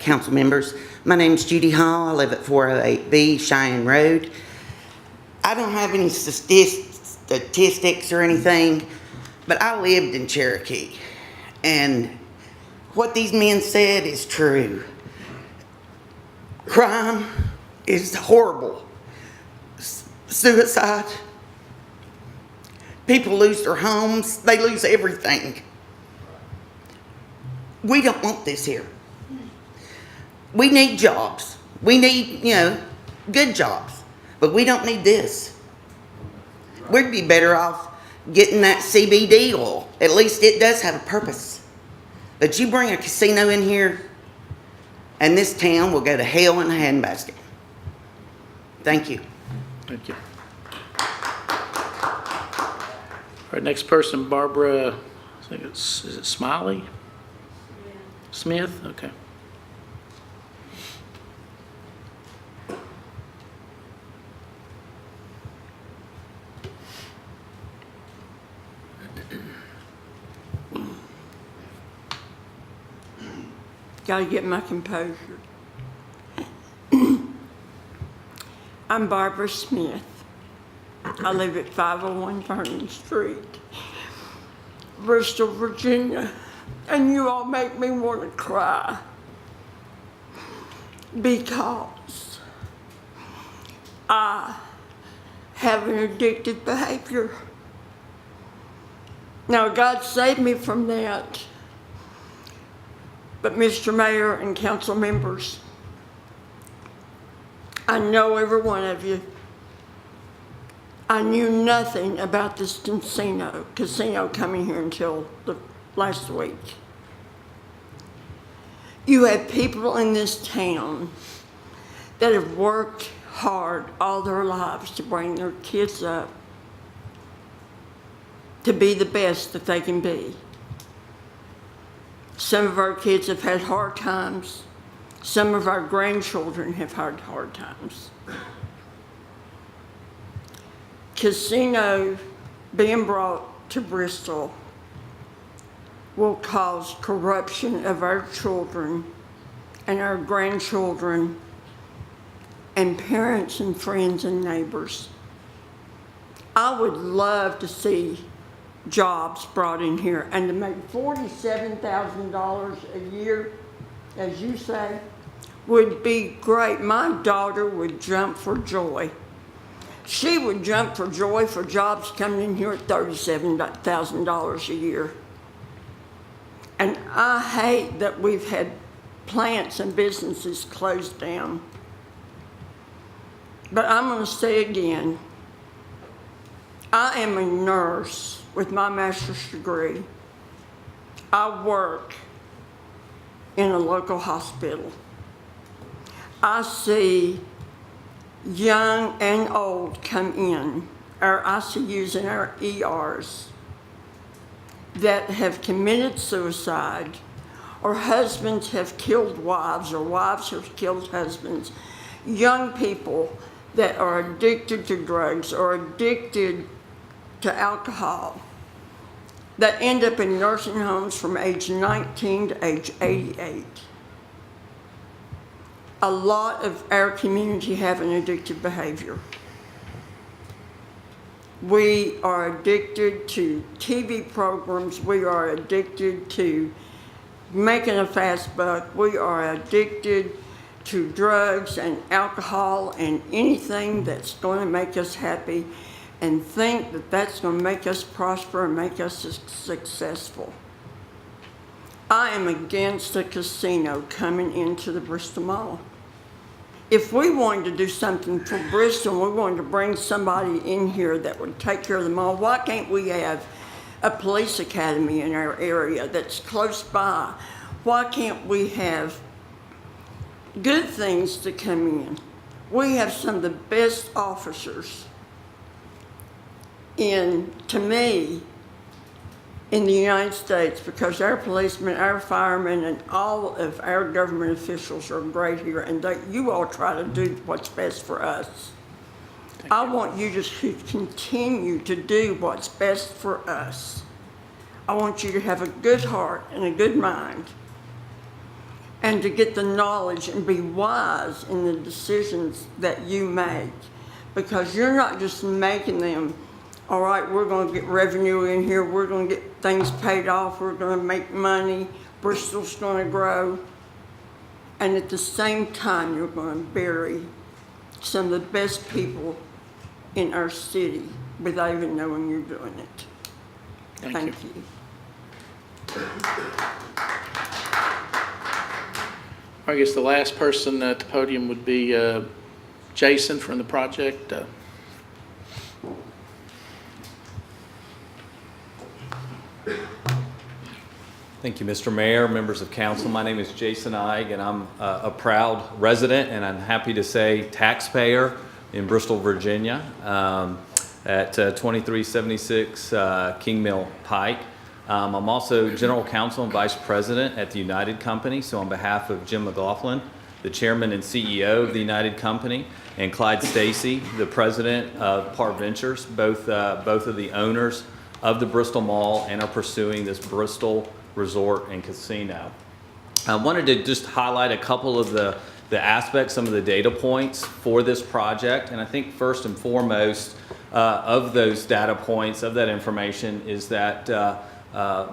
P: council members. My name's Judy Hall. I live at 408B Cheyenne Road. I don't have any statistics or anything, but I lived in Cherokee. And what these men said is true. Crime is horrible. Suicide. People lose their homes. They lose everything. We don't want this here. We need jobs. We need, good jobs. But we don't need this. We'd be better off getting that CBD oil. At least it does have a purpose. But you bring a casino in here, and this town will go to hell in a handbasket. Thank you.
A: Thank you. All right, next person, Barbara, I think is it Smiley? Smith? Okay.
Q: Gotta get my composure. I'm Barbara Smith. I live at 501 Vernon Street, Bristol, Virginia. And you all make me want to cry because I have an addictive behavior. Now, God saved me from that. But Mr. Mayor and council members, I know every one of you. I knew nothing about this casino coming here until last week. You have people in this town that have worked hard all their lives to bring their kids up to be the best that they can be. Some of our kids have had hard times. Some of our grandchildren have had hard times. Casino being brought to Bristol will cause corruption of our children and our grandchildren and parents and friends and neighbors. I would love to see jobs brought in here, and to make $47,000 a year, as you say, would be great. My daughter would jump for joy. She would jump for joy for jobs coming in here at $37,000 a year. And I hate that we've had plants and businesses closed down. But I'm going to say again, I am a nurse with my master's degree. I work in a local hospital. I see young and old come in our ICUs and our ERs that have committed suicide, or husbands have killed wives, or wives have killed husbands. Young people that are addicted to drugs or addicted to alcohol that end up in nursing homes from age 19 to age 88. A lot of our community have an addictive behavior. We are addicted to TV programs. We are addicted to making a fast buck. We are addicted to drugs and alcohol and anything that's going to make us happy, and think that that's going to make us prosper and make us successful. I am against a casino coming into the Bristol Mall. If we wanted to do something for Bristol, we wanted to bring somebody in here that would take care of the mall, why can't we have a police academy in our area that's close by? Why can't we have good things to come in? We have some of the best officers to me, in the United States, because our policemen, our firemen, and all of our government officials are great here, and you all try to do what's best for us. I want you to continue to do what's best for us. I want you to have a good heart and a good mind, and to get the knowledge and be wise in the decisions that you make, because you're not just making them, all right, we're going to get revenue in here, we're going to get things paid off, we're going to make money, Bristol's going to grow. And at the same time, you're going to bury some of the best people in our city without even knowing you're doing it. Thank you.
A: I guess the last person at the podium would be Jason from the project.
R: Thank you, Mr. Mayor, members of council. My name is Jason Eig, and I'm a proud resident, and I'm happy to say taxpayer in Bristol, Virginia, at 2376 King Mill Pike. I'm also general counsel and vice president at the United Company. So on behalf of Jim McLaughlin, the chairman and CEO of the United Company, and Clyde Stacy, the president of Par Ventures, both of the owners of the Bristol Mall and are pursuing this Bristol Resort and Casino. I wanted to just highlight a couple of the aspects, some of the data points for this project. And I think first and foremost of those data points, of that information, is that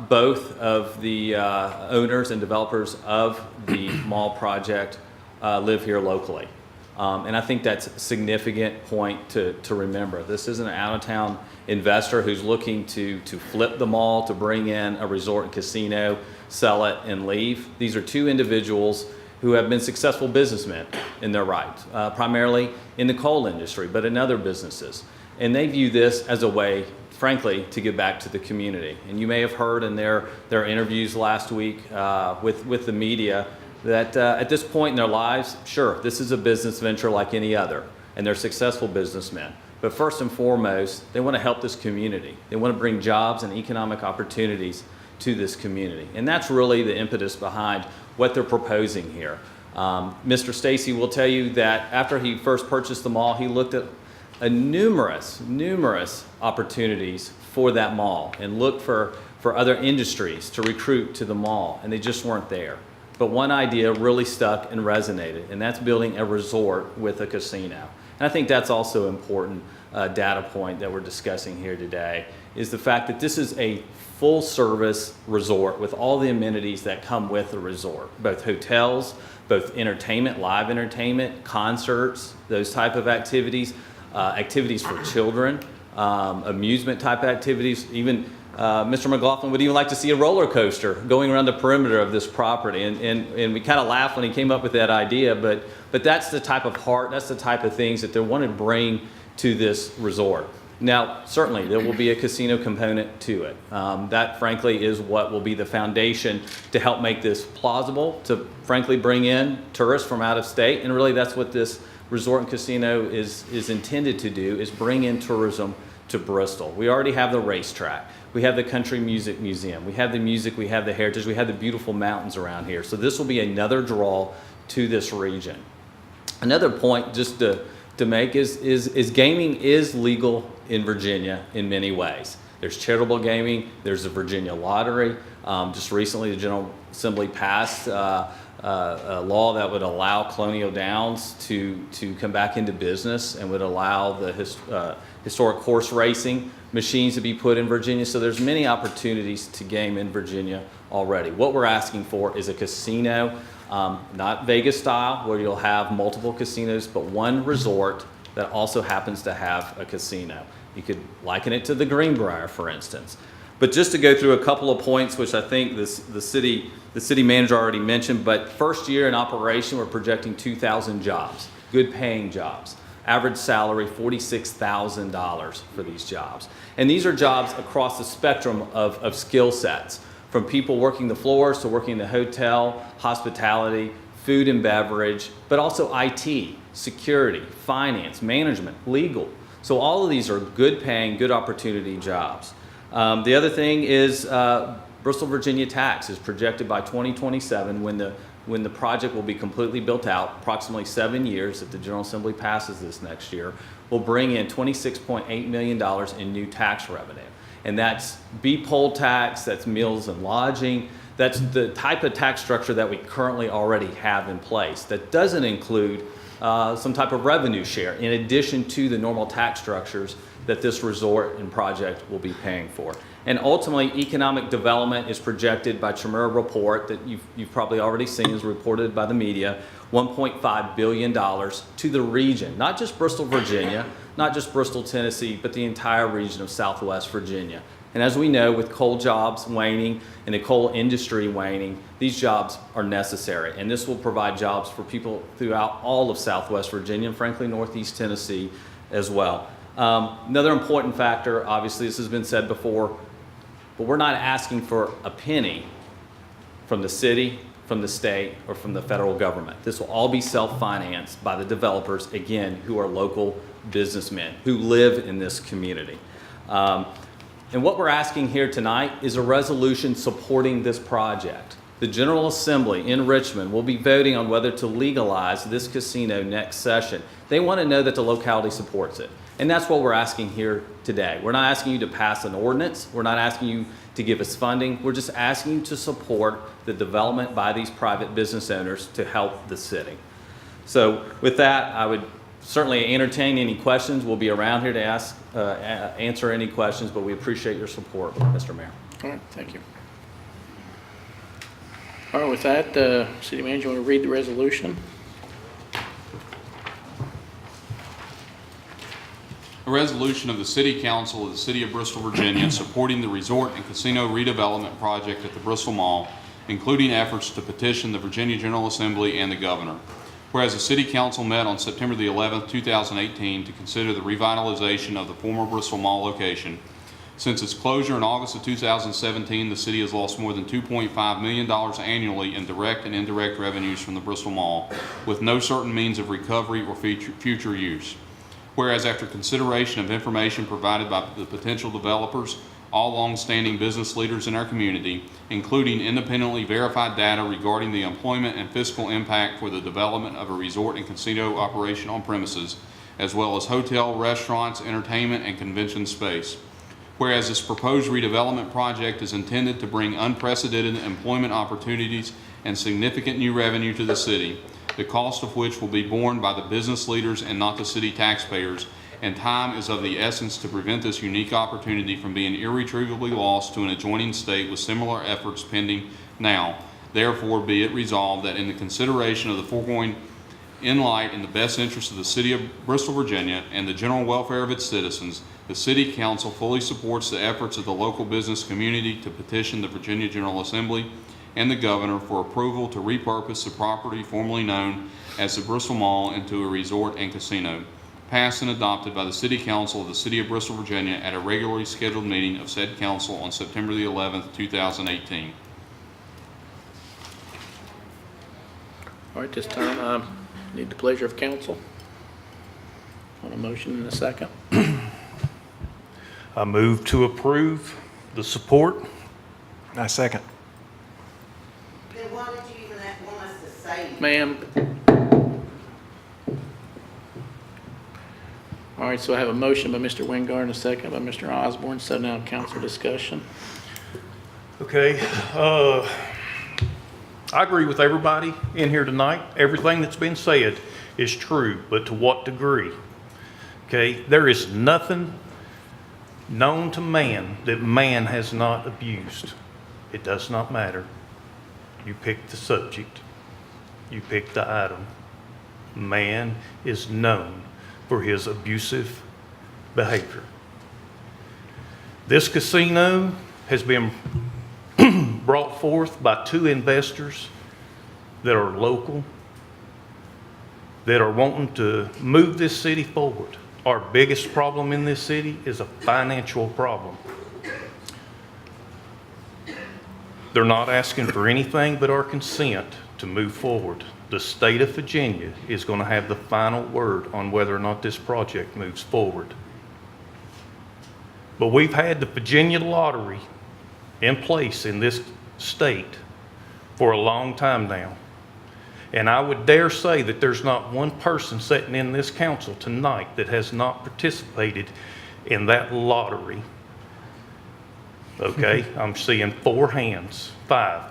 R: both of the owners and developers of the mall project live here locally. And I think that's a significant point to remember. This isn't an out-of-town investor who's looking to flip the mall, to bring in a resort and casino, sell it, and leave. These are two individuals who have been successful businessmen in their right, primarily in the coal industry, but in other businesses. And they view this as a way, frankly, to give back to the community. And you may have heard in their interviews last week with the media that at this point in their lives, sure, this is a business venture like any other, and they're successful businessmen. But first and foremost, they want to help this community. They want to bring jobs and economic opportunities to this community. And that's really the impetus behind what they're proposing here. Mr. Stacy will tell you that after he first purchased the mall, he looked at numerous opportunities for that mall and looked for other industries to recruit to the mall, and they just weren't there. But one idea really stuck and resonated, and that's building a resort with a casino. And I think that's also an important data point that we're discussing here today, is the fact that this is a full-service resort with all the amenities that come with the resort, both hotels, both entertainment, live entertainment, concerts, those type of activities, activities for children, amusement type activities. Even Mr. McLaughlin would even like to see a roller coaster going around the perimeter of this property. And we kind of laughed when he came up with that idea, but that's the type of heart, that's the type of things that they want to bring to this resort. Now, certainly there will be a casino component to it. That frankly is what will be the foundation to help make this plausible, to frankly bring in tourists from out of state. And really that's what this resort and casino is intended to do, is bring in tourism to Bristol. We already have the racetrack. We have the Country Music Museum. We have the music, we have the heritage, we have the beautiful mountains around here. So this will be another draw to this region. Another point just to make is gaming is legal in Virginia in many ways. There's charitable gaming, there's the Virginia Lottery. Just recently the General Assembly passed a law that would allow Colonial Downs to come back into business and would allow the historic horse racing machines to be put in Virginia. So there's many opportunities to game in Virginia already. What we're asking for is a casino, not Vegas style, where you'll have multiple casinos, but one resort that also happens to have a casino. You could liken it to the Greenbrier, for instance. But just to go through a couple of points, which I think the city manager already mentioned, but first year in operation, we're projecting 2,000 jobs, good paying jobs. Average salary, $46,000 for these jobs. And these are jobs across the spectrum of skill sets, from people working the floors to working in the hotel, hospitality, food and beverage, but also IT, security, finance, management, legal. So all of these are good paying, good opportunity jobs. The other thing is Bristol, Virginia tax is projected by 2027 when the project will be completely built out, approximately 7 years if the General Assembly passes this next year, will bring in $26.8 million in new tax revenue. And that's B-poll tax, that's meals and lodging, that's the type of tax structure that we currently already have in place. That doesn't include some type of revenue share in addition to the normal tax structures that this resort and project will be paying for. And ultimately, economic development is projected by Chimera report that you've probably already seen, is reported by the media, $1.5 billion to the region, not just Bristol, Virginia, not just Bristol, Tennessee, but the entire region of Southwest Virginia. And as we know, with coal jobs waning and the coal industry waning, these jobs are necessary. And this will provide jobs for people throughout all of Southwest Virginia and frankly, Northeast Tennessee as well. Another important factor, obviously this has been said before, but we're not asking for a penny from the city, from the state, or from the federal government. This will all be self-financed by the developers, again, who are local businessmen who live in this community. And what we're asking here tonight is a resolution supporting this project. The General Assembly in Richmond will be voting on whether to legalize this casino next session. They want to know that the locality supports it. And that's what we're asking here today. We're not asking you to pass an ordinance. We're not asking you to give us funding. We're just asking you to support the development by these private business owners to help the city. So with that, I would certainly entertain any questions. We'll be around here to answer any questions, but we appreciate your support, Mr. Mayor.
A: All right, thank you. All right, with that, City Manager, want to read the resolution?
D: A resolution of the City Council of the City of Bristol, Virginia, supporting the resort and casino redevelopment project at the Bristol Mall, including efforts to petition the Virginia General Assembly and the Governor. Whereas the City Council met on September the 11th, 2018 to consider the revitalization of the former Bristol Mall location. Since its closure in August of 2017, the city has lost more than $2.5 million annually in direct and indirect revenues from the Bristol Mall, with no certain means of recovery or future use. Whereas after consideration of information provided by the potential developers, all long-standing business leaders in our community, including independently verified data regarding the employment and fiscal impact for the development of a resort and casino operation on premises, as well as hotel, restaurants, entertainment, and convention space. Whereas this proposed redevelopment project is intended to bring unprecedented employment opportunities and significant new revenue to the city, the cost of which will be borne by the business leaders and not the city taxpayers, and time is of the essence to prevent this unique opportunity from being irretrievably lost to an adjoining state with similar efforts pending now. Therefore, be it resolved that in the consideration of the foregoing in light in the best interest of the city of Bristol, Virginia, and the general welfare of its citizens, the City Council fully supports the efforts of the local business community to petition the Virginia General Assembly and the Governor for approval to repurpose the property formerly known as the Bristol Mall into a resort and casino, passed and adopted by the City Council of the City of Bristol, Virginia at a regularly scheduled meeting of said council on September the 11th, 2018.
A: All right, this time, need the pleasure of council. On a motion in a second.
S: I move to approve the support. I second.
P: Then why did you even want us to say?
A: Ma'am. All right, so I have a motion by Mr. Wingard and a second by Mr. Osborne. So now council discussion.
S: Okay, I agree with everybody in here tonight. Everything that's been said is true, but to what degree? Okay, there is nothing known to man that man has not abused. It does not matter. You pick the subject. You pick the item. Man is known for his abusive behavior. This casino has been brought forth by two investors that are local, that are wanting to move this city forward. Our biggest problem in this city is a financial problem. They're not asking for anything but our consent to move forward. The state of Virginia is going to have the final word on whether or not this project moves forward. But we've had the Virginia lottery in place in this state for a long time now. And I would dare say that there's not one person sitting in this council tonight that has not participated in that lottery. Okay, I'm seeing 4 hands, 5,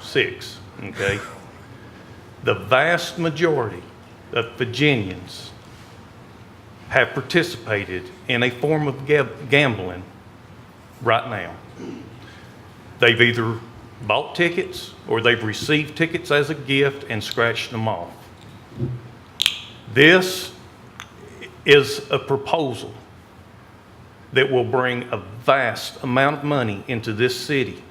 S: 6, okay? The vast majority of Virginians have participated in a form of gambling right now. They've either bought tickets or they've received tickets as a gift and scratched them off. This is a proposal that will bring a vast amount of money into this city.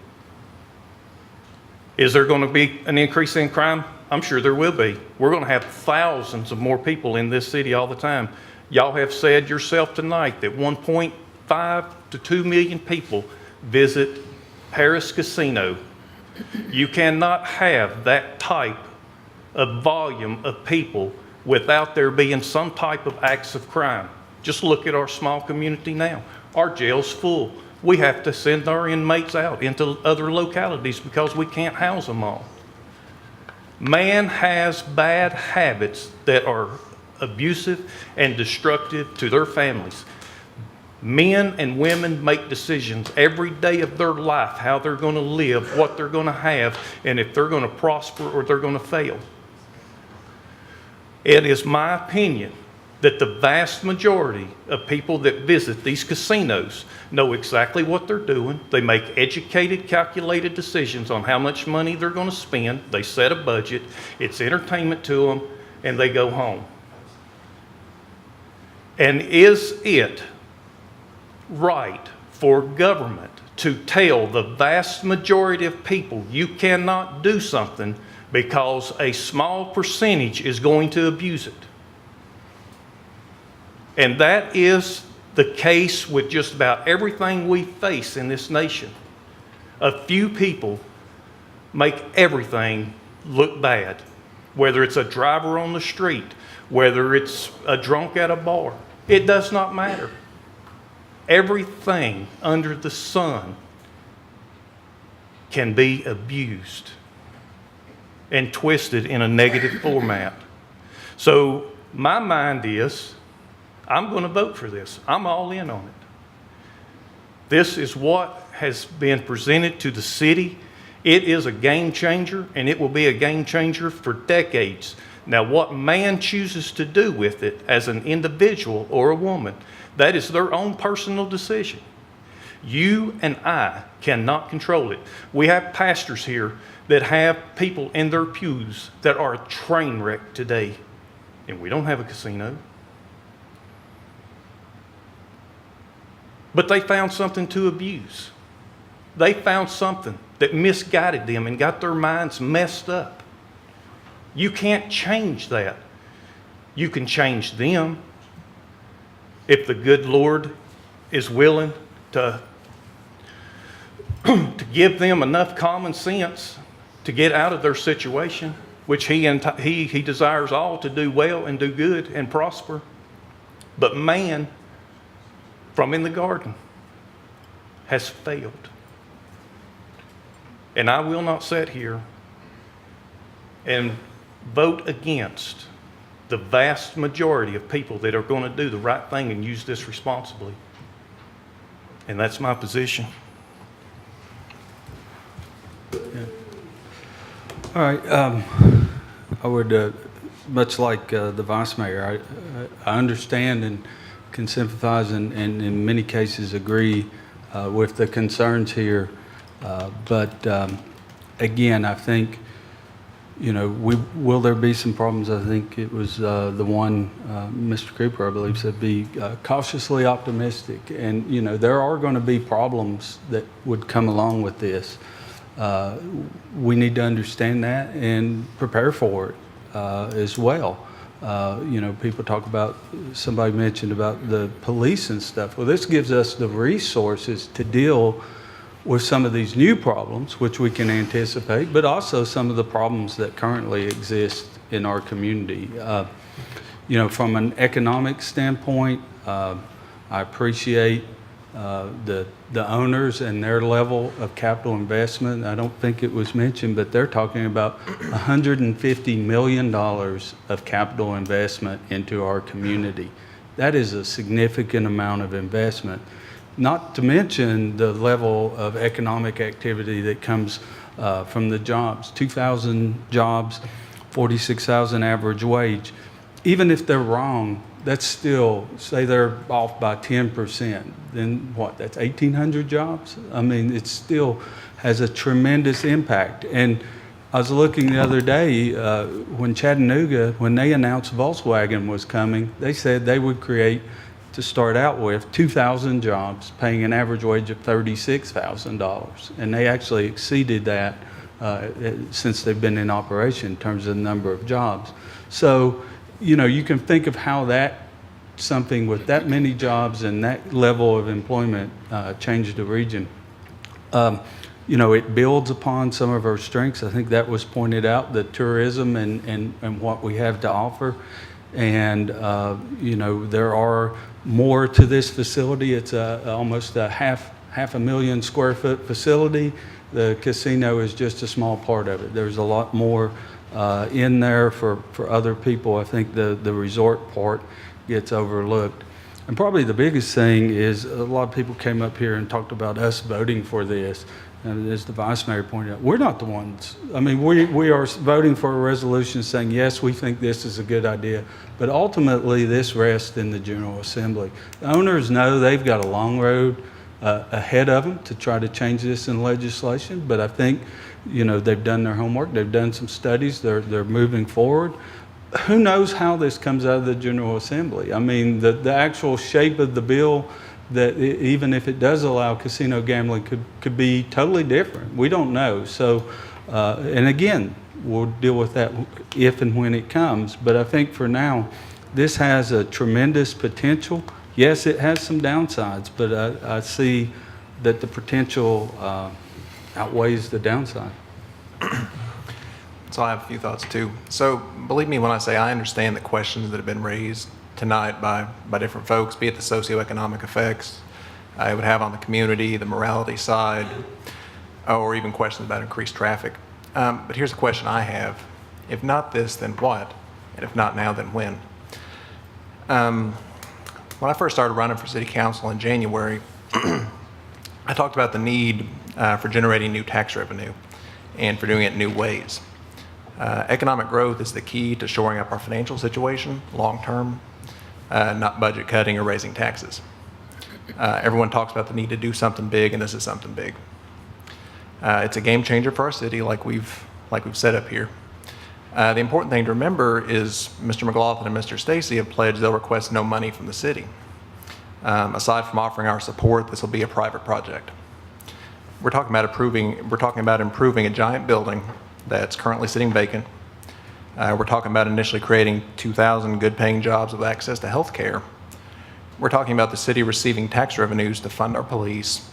S: Is there going to be an increase in crime? I'm sure there will be. We're going to have thousands of more people in this city all the time. Y'all have said yourself tonight that 1.5 to 2 million people visit Paris Casino. You cannot have that type of volume of people without there being some type of acts of crime. Just look at our small community now. Our jail's full. We have to send our inmates out into other localities because we can't house them all. Man has bad habits that are abusive and destructive to their families. Men and women make decisions every day of their life, how they're going to live, what they're going to have, and if they're going to prosper or they're going to fail. It is my opinion that the vast majority of people that visit these casinos know exactly what they're doing. They make educated, calculated decisions on how much money they're going to spend. They set a budget. It's entertainment to them, and they go home. And is it right for government to tell the vast majority of people you cannot do something because a small percentage is going to abuse it? And that is the case with just about everything we face in this nation. A few people make everything look bad, whether it's a driver on the street, whether it's a drunk at a bar. It does not matter. Everything under the sun can be abused and twisted in a negative format. So my mind is, I'm going to vote for this. I'm all in on it. This is what has been presented to the city. It is a game changer, and it will be a game changer for decades. Now, what man chooses to do with it as an individual or a woman, that is their own personal decision. You and I cannot control it. We have pastors here that have people in their pews that are a train wreck today, and we don't have a casino. But they found something to abuse. They found something that misguided them and got their minds messed up. You can't change that. You can change them if the good Lord is willing to give them enough common sense to get out of their situation, which he desires all to do well and do good and prosper. But man, from in the garden, has failed. And I will not sit here and vote against the vast majority of people that are going to do the right thing and use this responsibly. And that's my position.
C: All right. I would, much like the Vice Mayor, I understand and can sympathize and in many cases agree with the concerns here. But again, I think, will there be some problems? I think it was the one Mr. Cooper, I believe, said be cautiously optimistic. And, there are going to be problems that would come along with this. We need to understand that and prepare for it as well. People talk about, somebody mentioned about the police and stuff. Well, this gives us the resources to deal with some of these new problems, which we can anticipate, but also some of the problems that currently exist in our community. From an economic standpoint, I appreciate the owners and their level of capital investment. I don't think it was mentioned, but they're talking about $150 million of capital investment into our community. That is a significant amount of investment. Not to mention the level of economic activity that comes from the jobs. 2,000 jobs, 46,000 average wage. Even if they're wrong, that's still, say they're off by 10%, then what, that's 1,800 jobs? I mean, it still has a tremendous impact. And I was looking the other day, when Chattanooga, when they announced Volkswagen was coming, they said they would create, to start out with, 2,000 jobs, paying an average wage of $36,000. And they actually exceeded that since they've been in operation in terms of the number of jobs. So, you can think of how something with that many jobs and that level of employment changed the region. It builds upon some of our strengths. I think that was pointed out, the tourism and what we have to offer. And, there are more to this facility. It's almost a half a million square foot facility. The casino is just a small part of it. There's a lot more in there for other people. I think the resort part gets overlooked. And probably the biggest thing is a lot of people came up here and talked about us voting for this. And as the Vice Mayor pointed out, we're not the ones. I mean, we are voting for a resolution saying, yes, we think this is a good idea. But ultimately, this rests in the General Assembly. The owners know they've got a long road ahead of them to try to change this in legislation. But I think, they've done their homework. They've done some studies. They're moving forward. Who knows how this comes out of the General Assembly? I mean, the actual shape of the bill, that even if it does allow casino gambling, could be totally different. We don't know. So, and again, we'll deal with that if and when it comes. But I think for now, this has a tremendous potential. Yes, it has some downsides, but I see that the potential outweighs the downside.
T: So I have a few thoughts too. So believe me when I say I understand the questions that have been raised tonight by different folks, be it the socioeconomic effects it would have on the community, the morality side, or even questions about increased traffic. But here's a question I have. If not this, then what? And if not now, then when? When I first started running for city council in January, I talked about the need for generating new tax revenue and for doing it in new ways. Economic growth is the key to shoring up our financial situation long-term, not budget cutting or raising taxes. Everyone talks about the need to do something big, and this is something big. It's a game changer for our city, like we've set up here. The important thing to remember is Mr. McLaughlin and Mr. Stacy have pledged they'll request no money from the city. Aside from offering our support, this will be a private project. We're talking about improving a giant building that's currently sitting vacant. We're talking about initially creating 2,000 good-paying jobs with access to health care. We're talking about the city receiving tax revenues to fund our police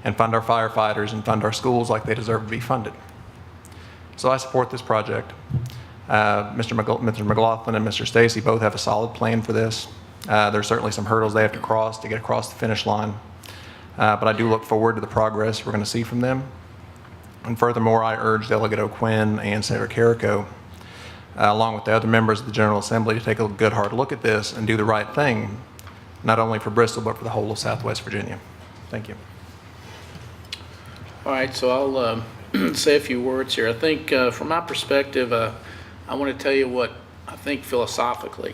T: and fund our firefighters and fund our schools like they deserve to be funded. So I support this project. Mr. McLaughlin and Mr. Stacy both have a solid plan for this. There's certainly some hurdles they have to cross to get across the finish line. But I do look forward to the progress we're going to see from them. And furthermore, I urge Delegate O'Quinn and Senator Carrico, along with the other members of the General Assembly, to take a good hard look at this and do the right thing, not only for Bristol, but for the whole of Southwest Virginia. Thank you.
A: All right, so I'll say a few words here. I think from my perspective, I want to tell you what I think philosophically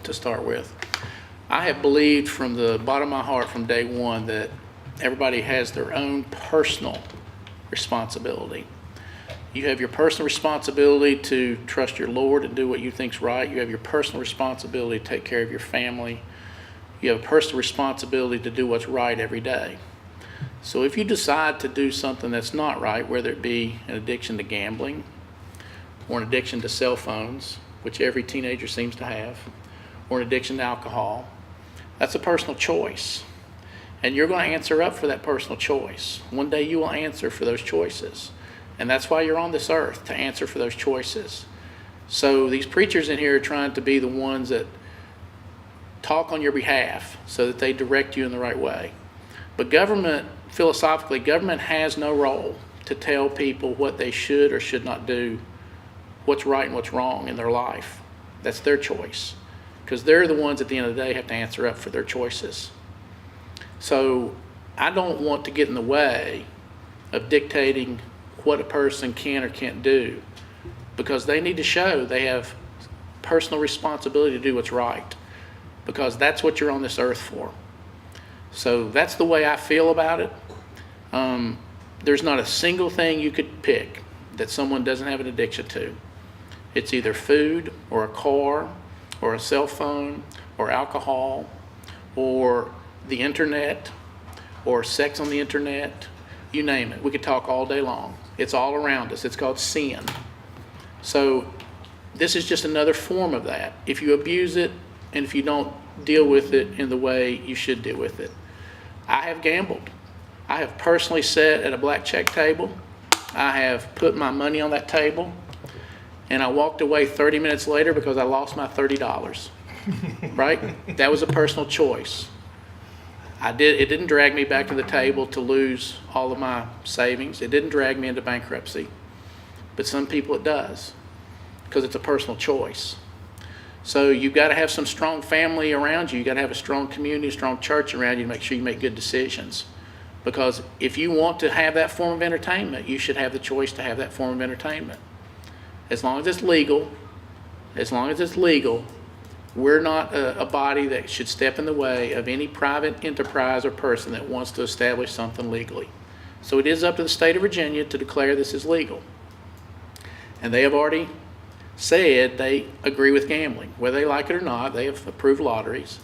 A: to start with. I have believed from the bottom of my heart from day one that everybody has their own personal responsibility. You have your personal responsibility to trust your Lord and do what you think's right. You have your personal responsibility to take care of your family. You have a personal responsibility to do what's right every day. So if you decide to do something that's not right, whether it be an addiction to gambling or an addiction to cell phones, which every teenager seems to have, or an addiction to alcohol, that's a personal choice. And you're going to answer up for that personal choice. One day you will answer for those choices. And that's why you're on this earth, to answer for those choices. So these preachers in here are trying to be the ones that talk on your behalf so that they direct you in the right way. But government, philosophically, government has no role to tell people what they should or should not do, what's right and what's wrong in their life. That's their choice, because they're the ones at the end of the day have to answer up for their choices. So I don't want to get in the way of dictating what a person can or can't do, because they need to show they have personal responsibility to do what's right, because that's what you're on this earth for. So that's the way I feel about it. There's not a single thing you could pick that someone doesn't have an addiction to. It's either food or a car or a cell phone or alcohol or the internet or sex on the internet, you name it. We could talk all day long. It's all around us. It's called sin. So this is just another form of that. If you abuse it and if you don't deal with it in the way you should deal with it. I have gambled. I have personally sat at a blackjack table. I have put my money on that table, and I walked away 30 minutes later because I lost my $30, right? That was a personal choice. It didn't drag me back to the table to lose all of my savings. It didn't drag me into bankruptcy. But some people it does, because it's a personal choice. So you've got to have some strong family around you. You've got to have a strong community, a strong church around you to make sure you make good decisions. Because if you want to have that form of entertainment, you should have the choice to have that form of entertainment. As long as it's legal, we're not a body that should step in the way of any private enterprise or person that wants to establish something legally. So it is up to the state of Virginia to declare this is legal. And they have already said they agree with gambling. Whether they like it or not, they have approved lotteries.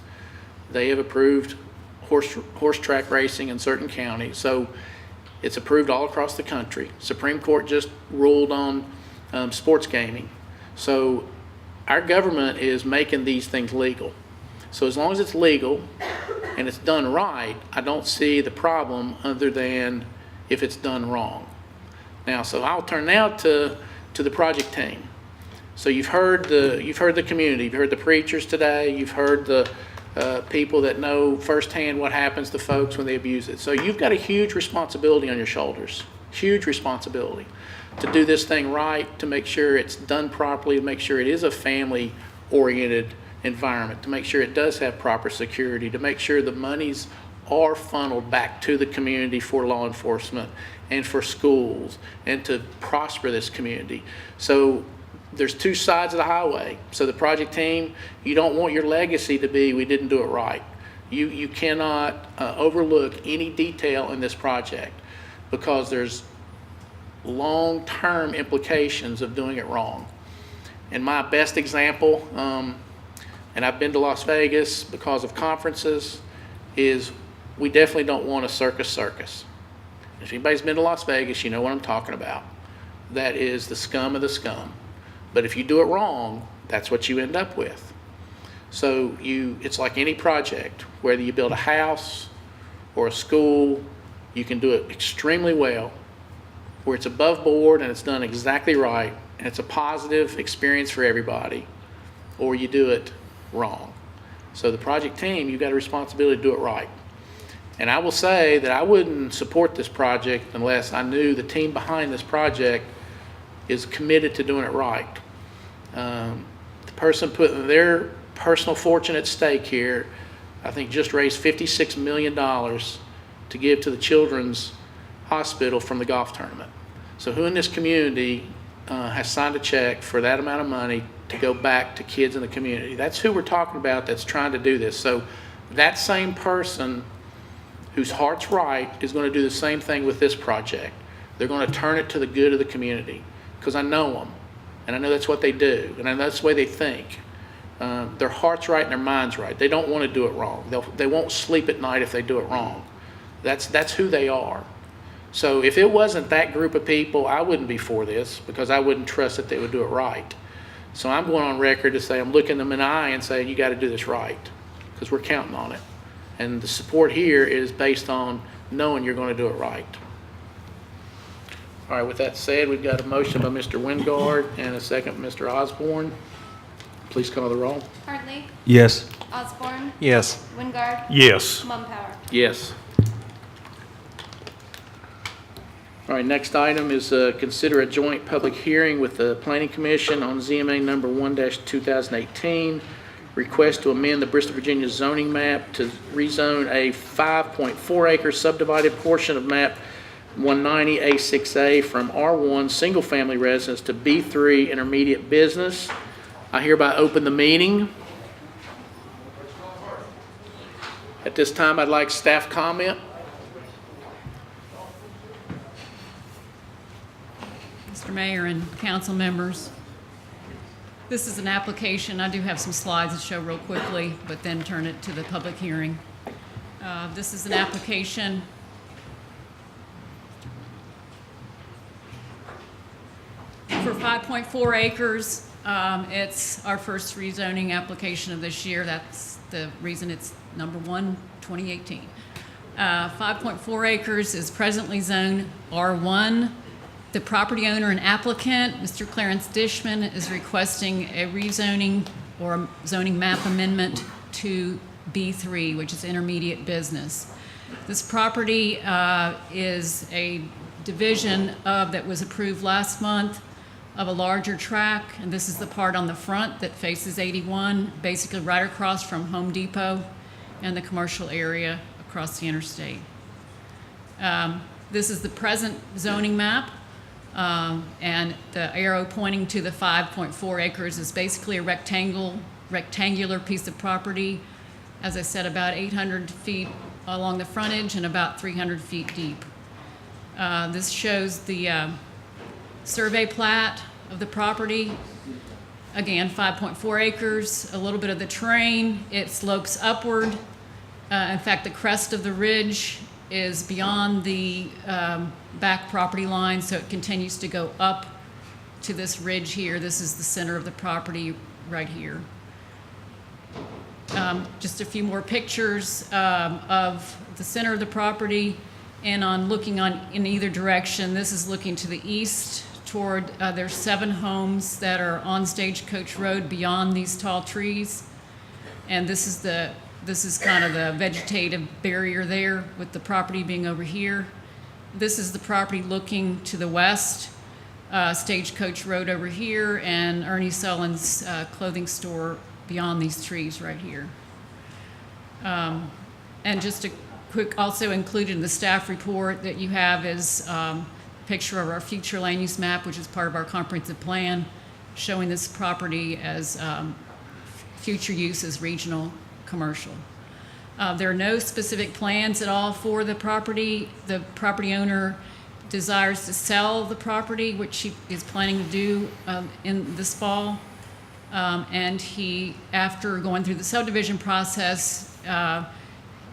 A: They have approved horse track racing in certain counties. So it's approved all across the country. Supreme Court just ruled on sports gaming. So our government is making these things legal. So as long as it's legal and it's done right, I don't see the problem other than if it's done wrong. Now, so I'll turn now to the project team. So you've heard the community, you've heard the preachers today, you've heard the people that know firsthand what happens to folks when they abuse it. So you've got a huge responsibility on your shoulders, huge responsibility to do this thing right, to make sure it's done properly, to make sure it is a family-oriented environment, to make sure it does have proper security, to make sure the money's are funneled back to the community for law enforcement and for schools and to prosper this community. So there's two sides of the highway. So the project team, you don't want your legacy to be, we didn't do it right. You cannot overlook any detail in this project because there's long-term implications of doing it wrong. And my best example, and I've been to Las Vegas because of conferences, is we definitely don't want a circus. If anybody's been to Las Vegas, you know what I'm talking about. That is the scum of the scum. But if you do it wrong, that's what you end up with. So it's like any project, whether you build a house or a school, you can do it extremely well, where it's above board and it's done exactly right, and it's a positive experience for everybody, or you do it wrong. So the project team, you've got a responsibility to do it right. And I will say that I wouldn't support this project unless I knew the team behind this project is committed to doing it right. The person putting their personal fortune at stake here, I think just raised $56 million to give to the Children's Hospital from the golf tournament. So who in this community has signed a check for that amount of money to go back to kids in the community? That's who we're talking about that's trying to do this. So that same person whose heart's right is going to do the same thing with this project. They're going to turn it to the good of the community, because I know them, and I know that's what they do, and I know that's the way they think. Their heart's right and their mind's right. They don't want to do it wrong. They won't sleep at night if they do it wrong. That's who they are. So if it wasn't that group of people, I wouldn't be for this, because I wouldn't trust that they would do it right. So I'm going on record to say I'm looking them in the eye and saying, you got to do this right, because we're counting on it. And the support here is based on knowing you're going to do it right. All right, with that said, we've got a motion by Mr. Wingard and a second by Mr. Osborne. Please call the roll.
U: Hartley?
C: Yes.
U: Osborne?
T: Yes.
U: Wingard?
S: Yes.
U: Mumpower?
A: Yes. All right, next item is consider a joint public hearing with the Planning Commission on ZMA number 1-2018. Request to amend the Bristol, Virginia zoning map to rezone a 5.4 acre subdivided portion of map 190A6A from R1 single family residence to B3 intermediate business. I hereby open the meeting. At this time, I'd like staff comment.
V: Mr. Mayor and council members, this is an application. I do have some slides to show real quickly, but then turn it to the public hearing. This is an application for 5.4 acres. It's our first rezoning application of this year. That's the reason it's number 1, 2018. 5.4 acres is presently zoned R1. The property owner and applicant, Mr. Clarence Dishman, is requesting a rezoning or a zoning map amendment to B3, which is intermediate business. This property is a division that was approved last month of a larger tract, and this is the part on the front that faces 81, basically right across from Home Depot and the commercial area across the interstate. This is the present zoning map. And the arrow pointing to the 5.4 acres is basically a rectangular piece of property. As I said, about 800 feet along the frontage and about 300 feet deep. This shows the survey plat of the property. Again, 5.4 acres, a little bit of the terrain. It slopes upward. In fact, the crest of the ridge is beyond the back property line, so it continues to go up to this ridge here. This is the center of the property right here. Just a few more pictures of the center of the property, and on looking in either direction, this is looking to the east toward, there's 7 homes that are on Stagecoach Road beyond these tall trees, and this is kind of the vegetative barrier there, with the property being over here. This is the property looking to the west, Stagecoach Road over here, and Ernie Sullen's clothing store beyond these trees right here. And just a quick, also included in the staff report that you have is a picture of our future land use map, which is part of our comprehensive plan, showing this property as future use as regional commercial. There are no specific plans at all for the property. The property owner desires to sell the property, which he is planning to do in this fall. And he, after going through the subdivision process,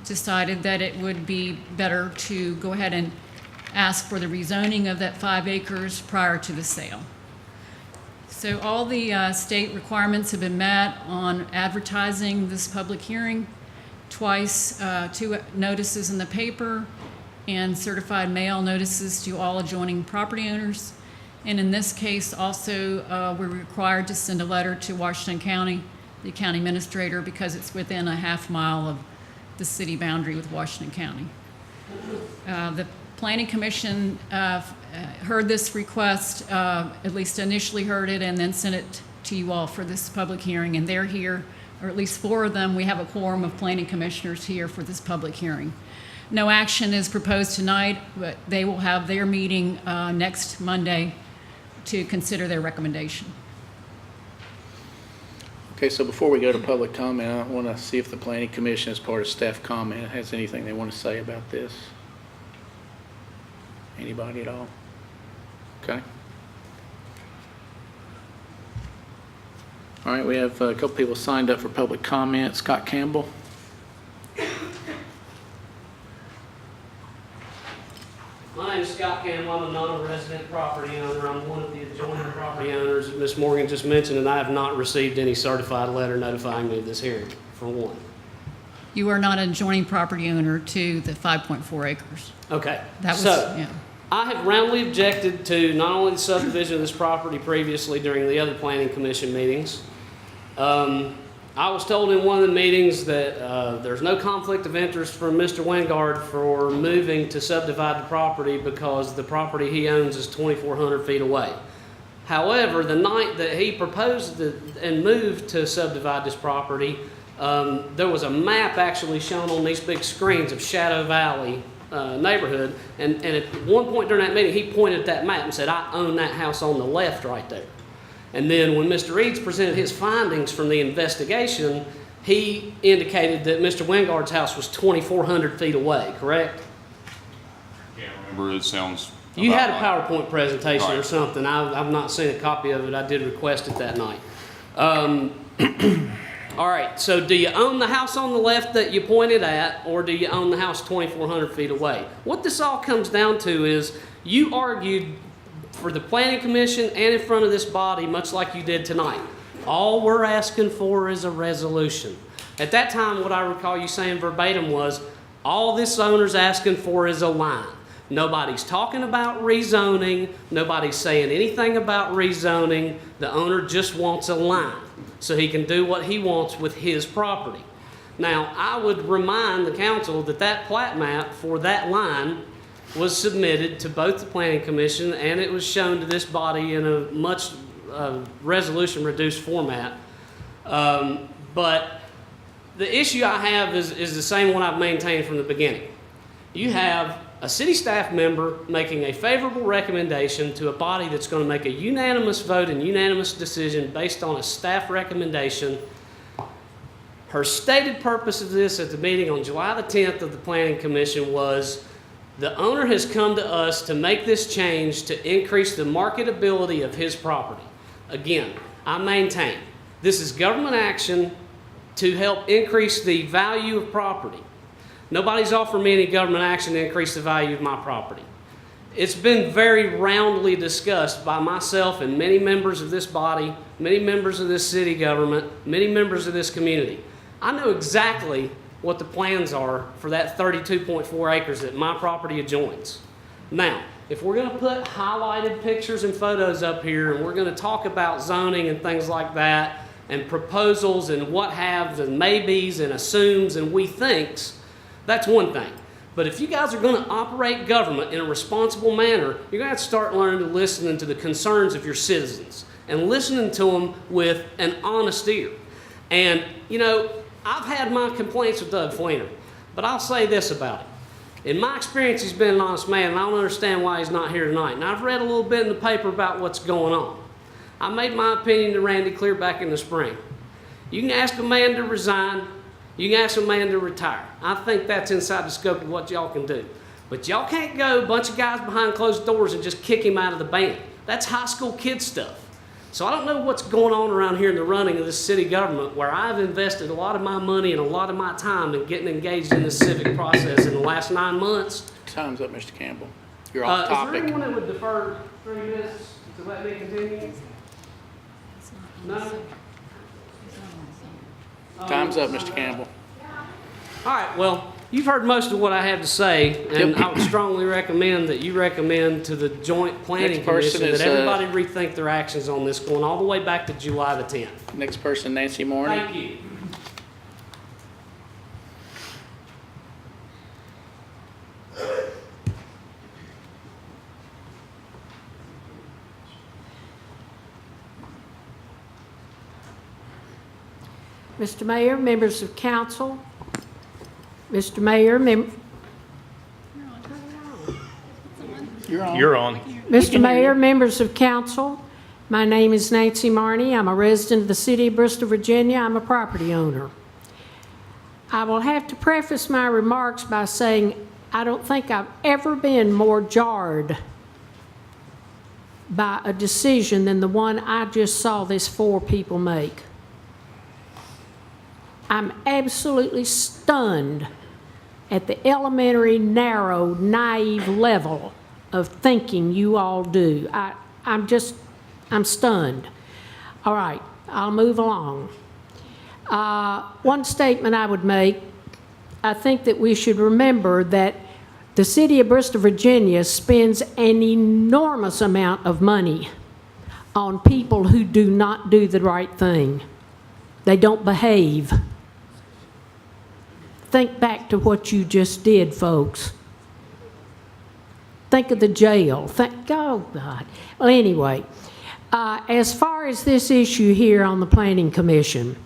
V: decided that it would be better to go ahead and ask for the rezoning of that 5 acres prior to the sale. So all the state requirements have been met on advertising this public hearing. Twice, 2 notices in the paper and certified mail notices to all adjoining property owners. And in this case, also, we're required to send a letter to Washington County, the county administrator, because it's within a half mile of the city boundary with Washington County. The Planning Commission heard this request, at least initially heard it, and then sent it to you all for this public hearing, and they're here, or at least 4 of them. We have a quorum of planning commissioners here for this public hearing. No action is proposed tonight, but they will have their meeting next Monday to consider their recommendation.
A: Okay, so before we go to public comment, I want to see if the Planning Commission, as part of staff comment, has anything they want to say about this. Anybody at all? Okay. All right, we have a couple people signed up for public comment. Scott Campbell.
E: My name is Scott Campbell. I'm a non-resident property owner. I'm one of the adjoining property owners that Ms. Morgan just mentioned, and I have not received any certified letter notifying me of this hearing, for one.
V: You are not an adjoining property owner to the 5.4 acres.
E: Okay.
V: That was,
E: so,
V: yeah.
E: I have roundly objected to not only the subdivision of this property previously during the other planning commission meetings. I was told in one of the meetings that there's no conflict of interest from Mr. Wingard for moving to subdivide the property because the property he owns is 2,400 feet away. However, the night that he proposed and moved to subdivide this property, there was a map actually shown on these big screens of Shadow Valley neighborhood, and at one point during that meeting, he pointed at that map and said, "I own that house on the left right there." And then when Mr. Eads presented his findings from the investigation, he indicated that Mr. Wingard's house was 2,400 feet away, correct?
D: Can't remember, it sounds.
E: You had a
D: about
E: PowerPoint presentation or
D: Right.
E: something. I've not seen a copy of it. I did request it that night. All right, so do you own the house on the left that you pointed at, or do you own the house 2,400 feet away? What this all comes down to is you argued for the Planning Commission and in front of this body, much like you did tonight. All we're asking for is a resolution. At that time, what I recall you saying verbatim was, all this owner's asking for is a line. Nobody's talking about rezoning. Nobody's saying anything about rezoning. The owner just wants a line so he can do what he wants with his property. Now, I would remind the council that that plat map for that line was submitted to both the Planning Commission, and it was shown to this body in a much resolution reduced format. But the issue I have is the same one I've maintained from the beginning. You have a city staff member making a favorable recommendation to a body that's going to make a unanimous vote and unanimous decision based on a staff recommendation. Her stated purpose of this at the meeting on July the 10th of the Planning Commission was, the owner has come to us to make this change to increase the marketability of his property. Again, I maintain this is government action to help increase the value of property. Nobody's offered me any government action to increase the value of my property. It's been very roundly discussed by myself and many members of this body, many members of this city government, many members of this community. I know exactly what the plans are for that 32.4 acres that my property adjoins. Now, if we're going to put highlighted pictures and photos up here, and we're going to talk about zoning and things like that, and proposals and what haves and maybes and assumes and we thinks, that's one thing. But if you guys are going to operate government in a responsible manner, you're going to have to start learning to listen to the concerns of your citizens and listening to them with an honest ear. And, you know, I've had my complaints with Doug Fleener, but I'll say this about it. In my experience, he's been an honest man, and I don't understand why he's not here tonight. And I've read a little bit in the paper about what's going on. I made my opinion to Randy clear back in the spring. You can ask a man to resign. You can ask a man to retire. I think that's inside the scope of what y'all can do. But y'all can't go a bunch of guys behind closed doors and just kick him out of the band. That's high school kid stuff. So I don't know what's going on around here in the running of this city government, where I've invested a lot of my money and a lot of my time in getting engaged in this civic process in the last 9 months.
A: Time's up, Mr. Campbell. You're off
E: Is there
A: topic.
E: anyone that would defer 3 minutes to let me continue? No?
A: Time's up, Mr. Campbell.
E: All right, well, you've heard most of what I have to say, and I would strongly recommend that you recommend to the Joint Planning
A: Next person
E: Commission that
A: is,
E: everybody rethink their actions on this, going all the way back to July the 10th.
A: Next person, Nancy Morney.
E: Thank you.
I: Mr. Mayor, members of council, Mr. Mayor,
S: You're on.
I: Mr. Mayor, members of council, my name is Nancy Marney. I'm a resident of the city of Bristol, Virginia. I'm a property owner. I will have to preface my remarks by saying I don't think I've ever been more jarred by a decision than the one I just saw these 4 people make. I'm absolutely stunned at the elementary, narrow, naive level of thinking you all do. I'm stunned. All right, I'll move along. One statement I would make, I think that we should remember that the city of Bristol, Virginia spends an enormous amount of money on people who do not do the right thing. They don't behave. Think back to what you just did, folks. Think of the jail. Oh, God. Well, anyway, as far as this issue here on the Planning Commission,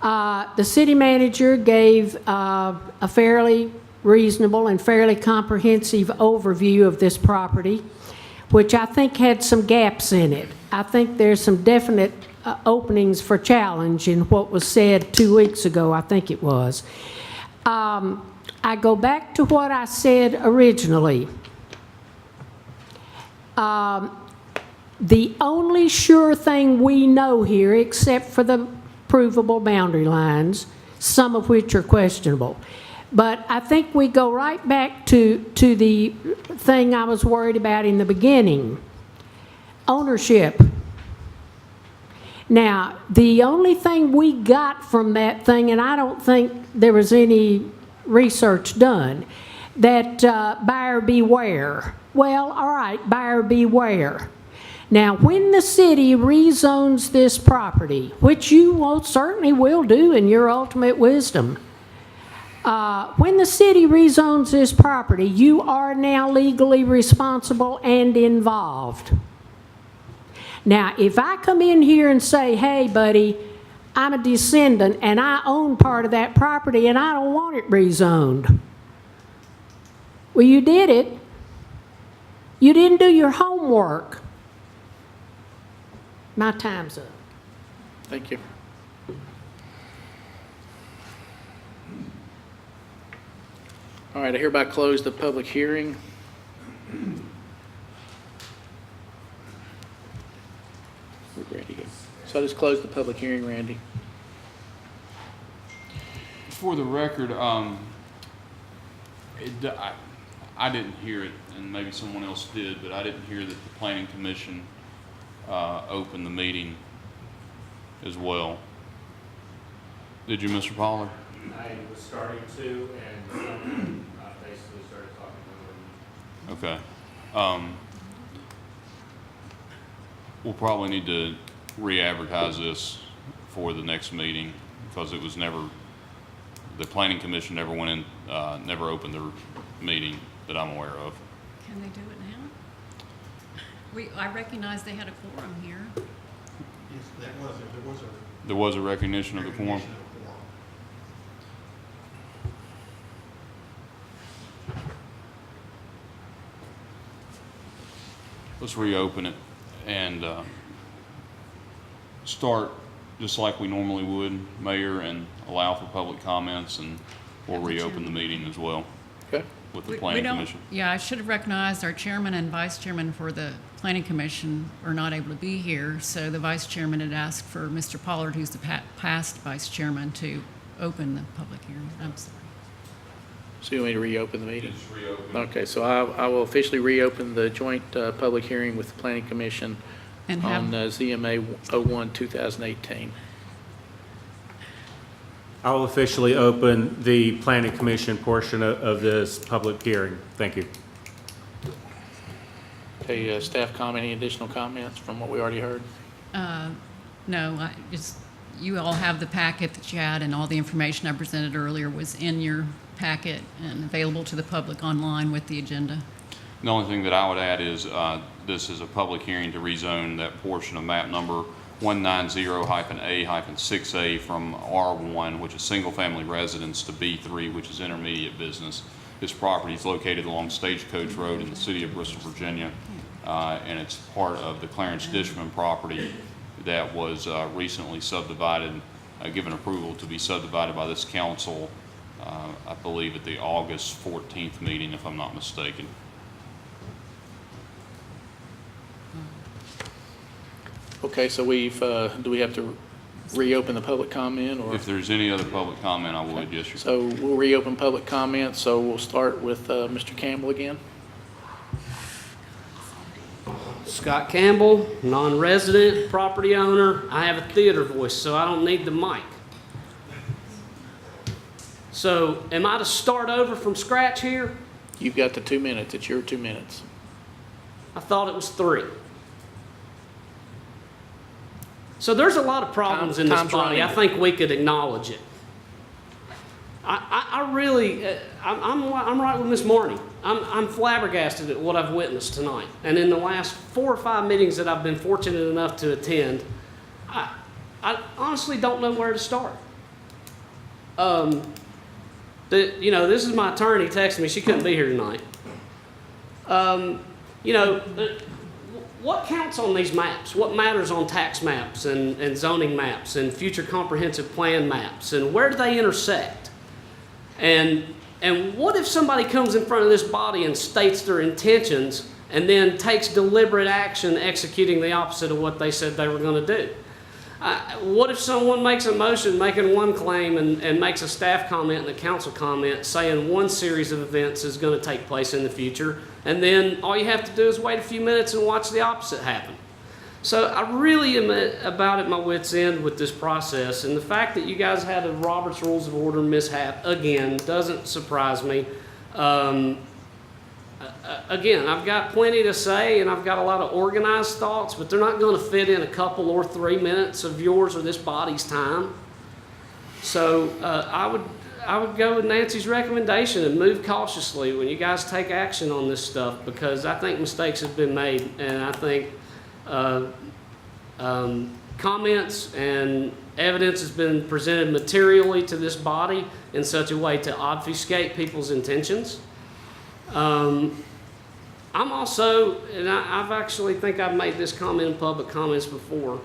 I: the city manager gave a fairly reasonable and fairly comprehensive overview of this property, which I think had some gaps in it. I think there's some definite openings for challenge in what was said 2 weeks ago, I think it was. I go back to what I said originally. The only sure thing we know here, except for the provable boundary lines, some of which are questionable, but I think we go right back to the thing I was worried about in the beginning, ownership. Now, the only thing we got from that thing, and I don't think there was any research done, that buyer beware. Well, all right, buyer beware. Now, when the city rezones this property, which you most certainly will do in your ultimate wisdom, when the city rezones this property, you are now legally responsible and involved. Now, if I come in here and say, hey, buddy, I'm a descendant and I own part of that property and I don't want it rezoned. Well, you did it. You didn't do your homework. My time's up.
A: Thank you. All right, I hereby close the public hearing. We're ready. So I just closed the public hearing, Randy.
D: For the record, I didn't hear it, and maybe someone else did, but I didn't hear that the Planning Commission opened the meeting as well. Did you, Mr. Pollard?
K: I was starting to, and basically started talking over you.
D: Okay. We'll probably need to re-advertise this for the next meeting because it was never, the Planning Commission never went in, never opened their meeting that I'm aware of.
V: Can they do it now? I recognize they had a quorum here.
B: Yes,
D: There was a recognition of the quorum? let's reopen it and start just like we normally would, Mayor, and allow for public comments, and we'll reopen the meeting as well.
A: Okay.
D: With the
V: We
D: Planning
V: don't-
D: Commission.
V: Yeah, I should have recognized our chairman and vice chairman for the Planning Commission are not able to be here, so the vice chairman had asked for Mr. Pollard, who's the past vice chairman, to open the public hearing. I'm sorry.
A: So you want me to reopen the meeting?
D: Just reopen.
A: Okay, so I will officially reopen the joint public hearing with the Planning Commission
V: And have-
A: on ZMA 01, 2018.
K: I will officially open the Planning Commission portion of this public hearing. Thank you.
A: Okay, staff comment, any additional comments from what we already heard?
V: No, you all have the packet that you had, and all the information I presented earlier was in your packet and available to the public online with the agenda.
D: The only thing that I would add is this is a public hearing to rezone that portion of map number 190-A-6A from R1, which is single-family residence, to B3, which is intermediate business. This property is located along Stagecoach Road in the city of Bristol, Virginia, and it's part of the Clarence Dishman property that was recently subdivided, given approval to be subdivided by this council, I believe at the August 14th meeting, if I'm not mistaken.
A: Okay, so do we have to reopen the public comment, or?
D: If there's any other public comment, I would, yes, sir.
A: So we'll reopen public comment, so we'll start with Mr. Campbell again.
E: Scott Campbell, non-resident, property owner. I have a theater voice, so I don't need the mic. So am I to start over from scratch here?
A: You've got the 2 minutes. It's your 2 minutes.
E: I thought it was 3. So there's a lot of problems in this
A: Time's
E: body. I
A: running.
E: think we could acknowledge it. I really, I'm right with Ms. Marnie. I'm flabbergasted at what I've witnessed tonight. And in the last 4 or 5 meetings that I've been fortunate enough to attend, I honestly don't know where to start. This is my attorney texting me. She couldn't be here tonight. What counts on these maps? What matters on tax maps and zoning maps and future comprehensive plan maps? And where do they intersect? And what if somebody comes in front of this body and states their intentions and then takes deliberate action executing the opposite of what they said they were going to do? What if someone makes a motion making one claim and makes a staff comment and a council comment saying one series of events is going to take place in the future, and then all you have to do is wait a few minutes and watch the opposite happen? So I really am about at my wit's end with this process, and the fact that you guys had a Robert's Rules of Order mishap again doesn't surprise me. Again, I've got plenty to say, and I've got a lot of organized thoughts, but they're not going to fit in a couple or 3 minutes of yours or this body's time. So I would go with Nancy's recommendation and move cautiously when you guys take action on this stuff, because I think mistakes have been made, and I think comments and evidence has been presented materially to this body in such a way to obfuscate people's intentions. I'm also, and I've actually think I've made this comment in public comments before,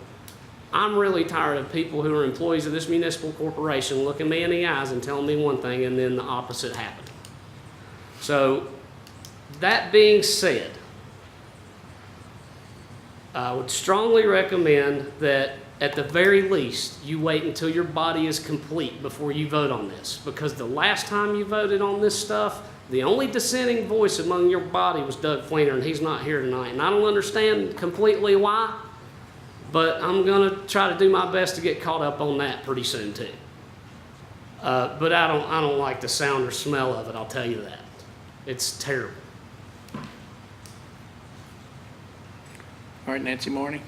E: I'm really tired of people who are employees of this municipal corporation looking me in the eyes and telling me one thing and then the opposite happened. So, that being said, I would strongly recommend that at the very least, you wait until your body is complete before you vote on this. Because the last time you voted on this stuff, the only dissenting voice among your body was Doug Fleener, and he's not here tonight. And I don't understand completely why, but I'm going to try to do my best to get caught up on that pretty soon too. But I don't like the sound or smell of it, I'll tell you that. It's terrible.
A: All right, Nancy Marnie.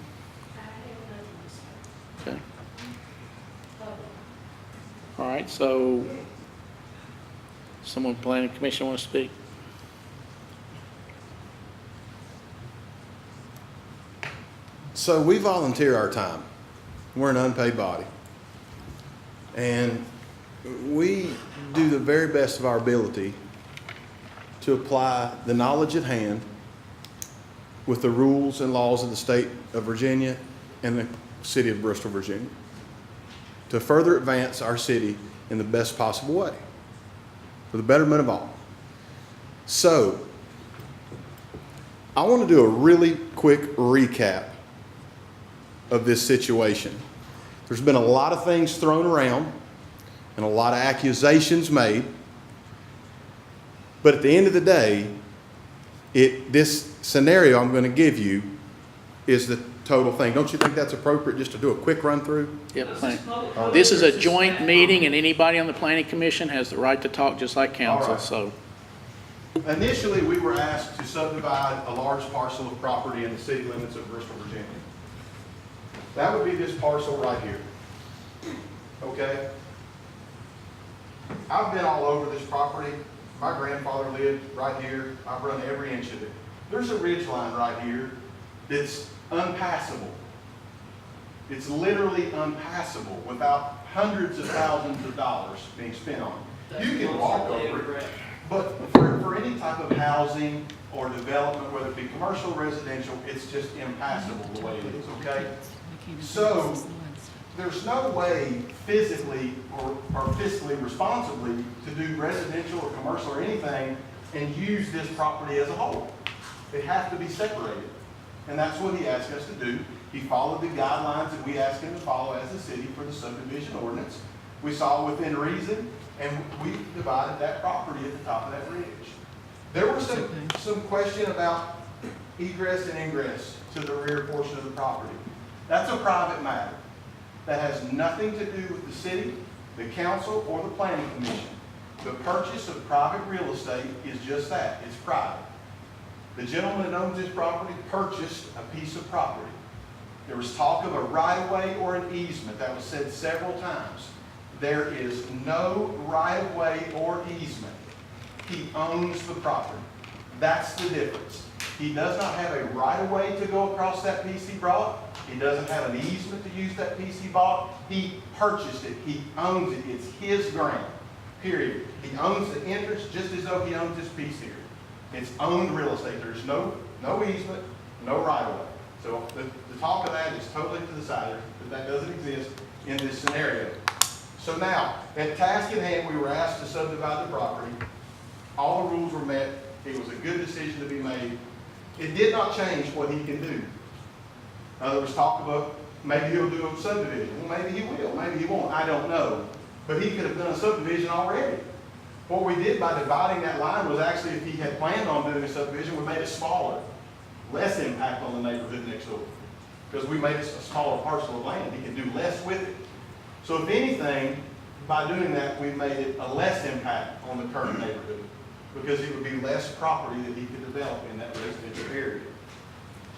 A: Okay. All right, so someone planning commission want to speak?
B: So we volunteer our time. We're an unpaid body. And we do the very best of our ability to apply the knowledge at hand with the rules and laws of the state of Virginia and the city of Bristol, Virginia, to further advance our city in the best possible way, for the betterment of all. So, I want to do a really quick recap of this situation. There's been a lot of things thrown around and a lot of accusations made, but at the end of the day, this scenario I'm going to give you is the total thing. Don't you think that's appropriate just to do a quick run through?
A: Yep. This is a joint meeting, and anybody on the planning commission has the right to talk just like council,
B: All right.
A: so.
B: Initially, we were asked to subdivide a large parcel of property in the city limits of Bristol, Virginia. That would be this parcel right here. Okay? I've been all over this property. My grandfather lived right here. I've run every inch of it. There's a ridge line right here that's unpassable. It's literally unpassable without hundreds of thousands of dollars being spent on it. You can walk over it, but for any type of housing or development, whether it be commercial or residential, it's just impassable the way it is, okay? So there's no way physically or fiscally responsibly to do residential or commercial or anything and use this property as a whole. They have to be separated. And that's what he asked us to do. He followed the guidelines that we asked him to follow as a city for the subdivision ordinance. We saw within reason, and we divided that property at the top of that ridge. There was some question about egress and ingress to the rear portion of the property. That's a private matter. That has nothing to do with the city, the council, or the planning commission. The purchase of private real estate is just that. It's private. The gentleman that owns this property purchased a piece of property. There was talk of a right-of-way or an easement. That was said several times. There is no right-of-way or easement. He owns the property. That's the difference. He does not have a right-of-way to go across that piece he bought. He doesn't have an easement to use that piece he bought. He purchased it. He owns it. It's his ground, period. He owns the entrance just as though he owns this piece here. It's owned real estate. There's no easement, no right-of-way. So the talk of that is totally to the side. That doesn't exist in this scenario. So now, at task at hand, we were asked to subdivide the property. All the rules were met. It was a good decision to be made. It did not change what he can do. There was talk about maybe he'll do a subdivision. Well, maybe he will. Maybe he won't. I don't know. But he could have done a subdivision already. What we did by dividing that line was actually, if he had planned on doing a subdivision, we made it smaller, less impact on the neighborhood next door. Because we made it a smaller parcel of land. He can do less with it. So if anything, by doing that, we made it a less impact on the current neighborhood, because it would be less property that he could develop in that residential area.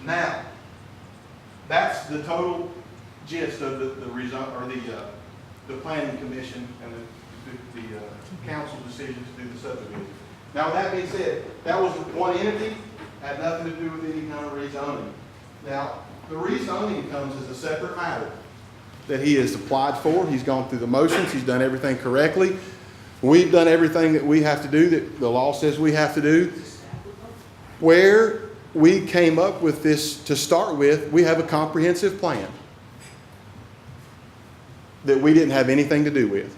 B: Now, that's the total gist of the planning commission and the council decision to do the subdivision. Now, with that being said, that was one entity, had nothing to do with any kind of rezoning. Now, the rezoning comes as a separate matter that he has applied for. He's gone through the motions. He's done everything correctly. We've done everything that we have to do, that the law says we have to do. Where we came up with this to start with, we have a comprehensive plan that we didn't have anything to do with.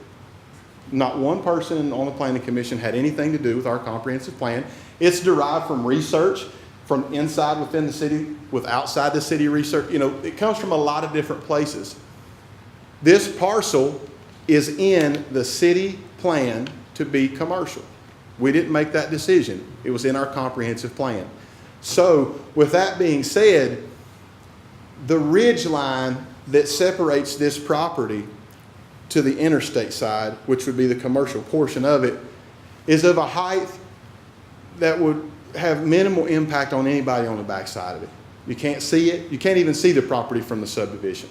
B: Not one person on the planning commission had anything to do with our comprehensive plan. It's derived from research from inside within the city, with outside the city research. You know, it comes from a lot of different places. This parcel is in the city plan to be commercial. We didn't make that decision. It was in our comprehensive plan. So with that being said, the ridge line that separates this property to the interstate side, which would be the commercial portion of it, is of a height that would have minimal impact on anybody on the back side of it. You can't see it. You can't even see the property from the subdivision.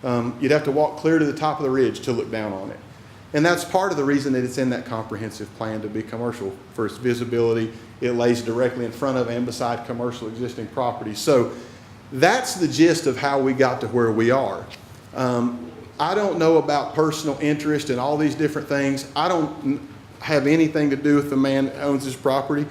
B: You'd have to walk clear to the top of the ridge to look down on it. And that's part of the reason that it's in that comprehensive plan to be commercial. For its visibility, it lays directly in front of and beside commercial existing property. So that's the gist of how we got to where we are. I don't know about personal interest and all these different things. I don't have anything to do with the man that owns this property.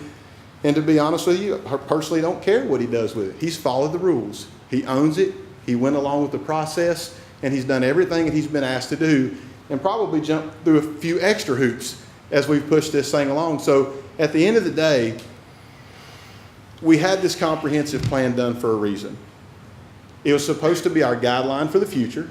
B: And to be honest with you, I personally don't care what he does with it. He's followed the rules. He owns it. He went along with the process, and he's done everything that he's been asked to do, and probably jumped through a few extra hoops as we've pushed this thing along. So at the end of the day, we had this comprehensive plan done for a reason. It was supposed to be our guideline for the future,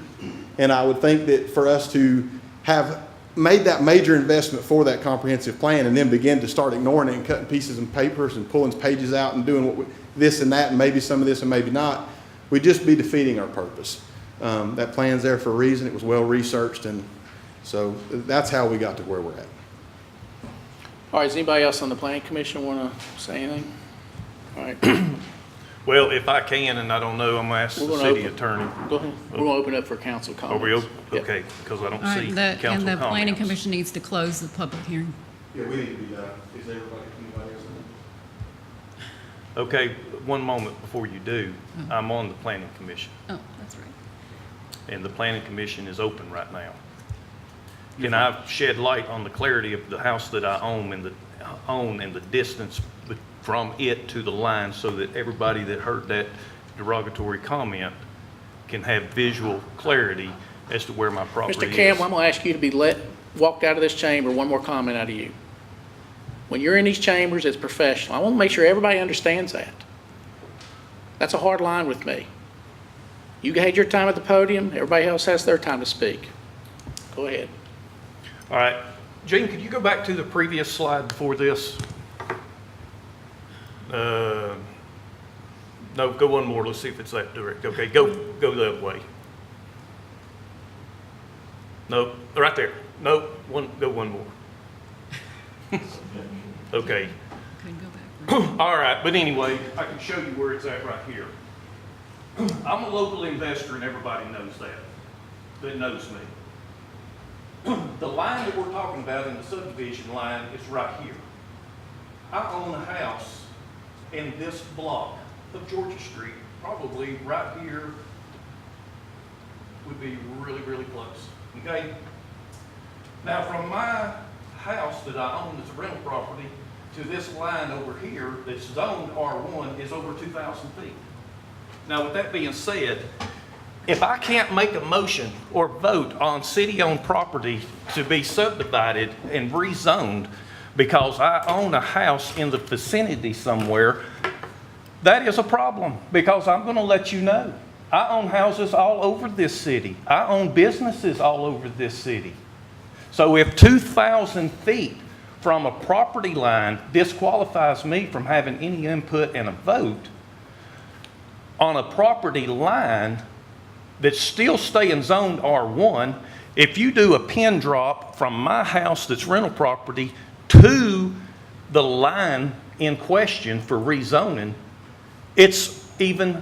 B: and I would think that for us to have made that major investment for that comprehensive plan and then begin to start ignoring it and cutting pieces and papers and pulling pages out and doing this and that and maybe some of this and maybe not, we'd just be defeating our purpose. That plan's there for a reason. It was well researched, and so that's how we got to where we're at.
A: All right, does anybody else on the planning commission want to say anything? All right.
S: Well, if I can, and I don't know, I'm going to ask the city attorney.
A: Go ahead. We're going to open up for council comments.
S: Are we open?
A: Yep.
S: Okay, because I don't
V: All
S: see
V: right,
S: council
V: and the planning
S: comments.
V: commission needs to close the public hearing.
B: Yeah, we need to be done. Is anybody else?
S: Okay, one moment before you do. I'm on the planning commission,
V: Oh, that's right.
S: and the planning commission is open right now. Can I shed light on the clarity of the house that I own and the distance from it to the line so that everybody that heard that derogatory comment can have visual clarity as to where my property
A: Mr.
S: is?
A: Campbell, I'm going to ask you to be walked out of this chamber. One more comment out of you. When you're in these chambers, it's professional. I want to make sure everybody understands that. That's a hard line with me. You had your time at the podium. Everybody else has their time to speak. Go ahead.
S: All right. Gene, could you go back to the previous slide before this? No, go one more. Let's see if it's that direct. Okay, go that way. No, right there. No, go one more. Okay.
V: Couldn't go back.
S: All right, but anyway, I can show you where it's at right here. I'm a local investor, and everybody knows that knows me. The line that we're talking about in the subdivision line is right here. I own a house in this block of Georgia Street, probably right here would be really, really close, okay? Now, from my house that I own that's a rental property to this line over here that's zoned R1 is over 2,000 feet. Now, with that being said, if I can't make a motion or vote on city-owned property to be subdivided and rezoned because I own a house in the vicinity somewhere, that is a problem, because I'm going to let you know. I own houses all over this city. I own businesses all over this city. So if 2,000 feet from a property line disqualifies me from having any input and a vote on a property line that's still staying zoned R1, if you do a pin drop from my house that's rental property to the line in question for rezoning, it's even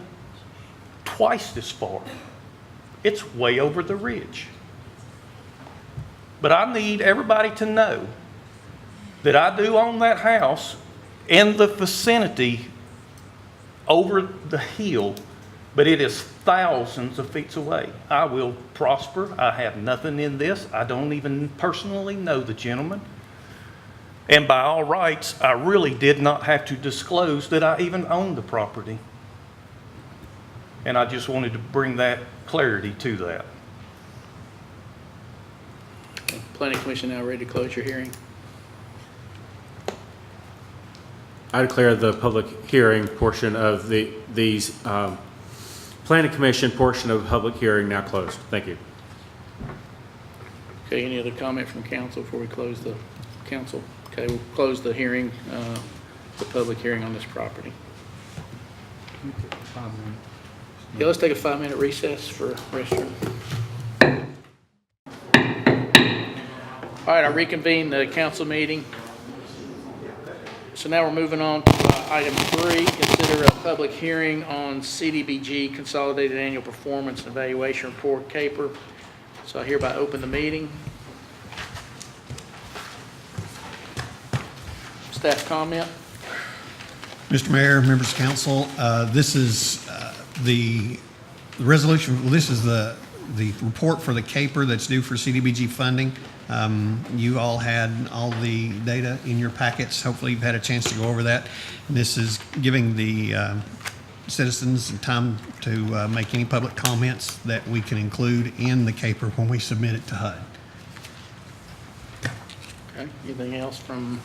S: twice this far. It's way over the ridge. But I need everybody to know that I do own that house in the vicinity over the hill, but it is thousands of feet away. I will prosper. I have nothing in this. I don't even personally know the gentleman. And by all rights, I really did not have to disclose that I even own the property. And I just wanted to bring that clarity to that.
A: Planning commission now ready to close your hearing.
K: I declare the public hearing portion of these planning commission portion of the public hearing now closed. Thank you.
A: Okay, any other comment from council before we close the council? Okay, we'll close the hearing, the public hearing on this property. Yeah, let's take a 5-minute recess for restroom. All right, I reconvene the council meeting. So now we're moving on to item 3, consider a public hearing on CDBG, Consolidated Annual Performance and Evaluation Report, CAPER. So I hereby open the meeting. Staff comment.
F: Mr. Mayor, members of council, this is the resolution. This is the report for the CAPER that's due for CDBG funding. You all had all the data in your packets. Hopefully, you've had a chance to go over that. And this is giving the citizens time to make any public comments that we can include in the CAPER when we submit it to HUD.
A: Okay, anything else from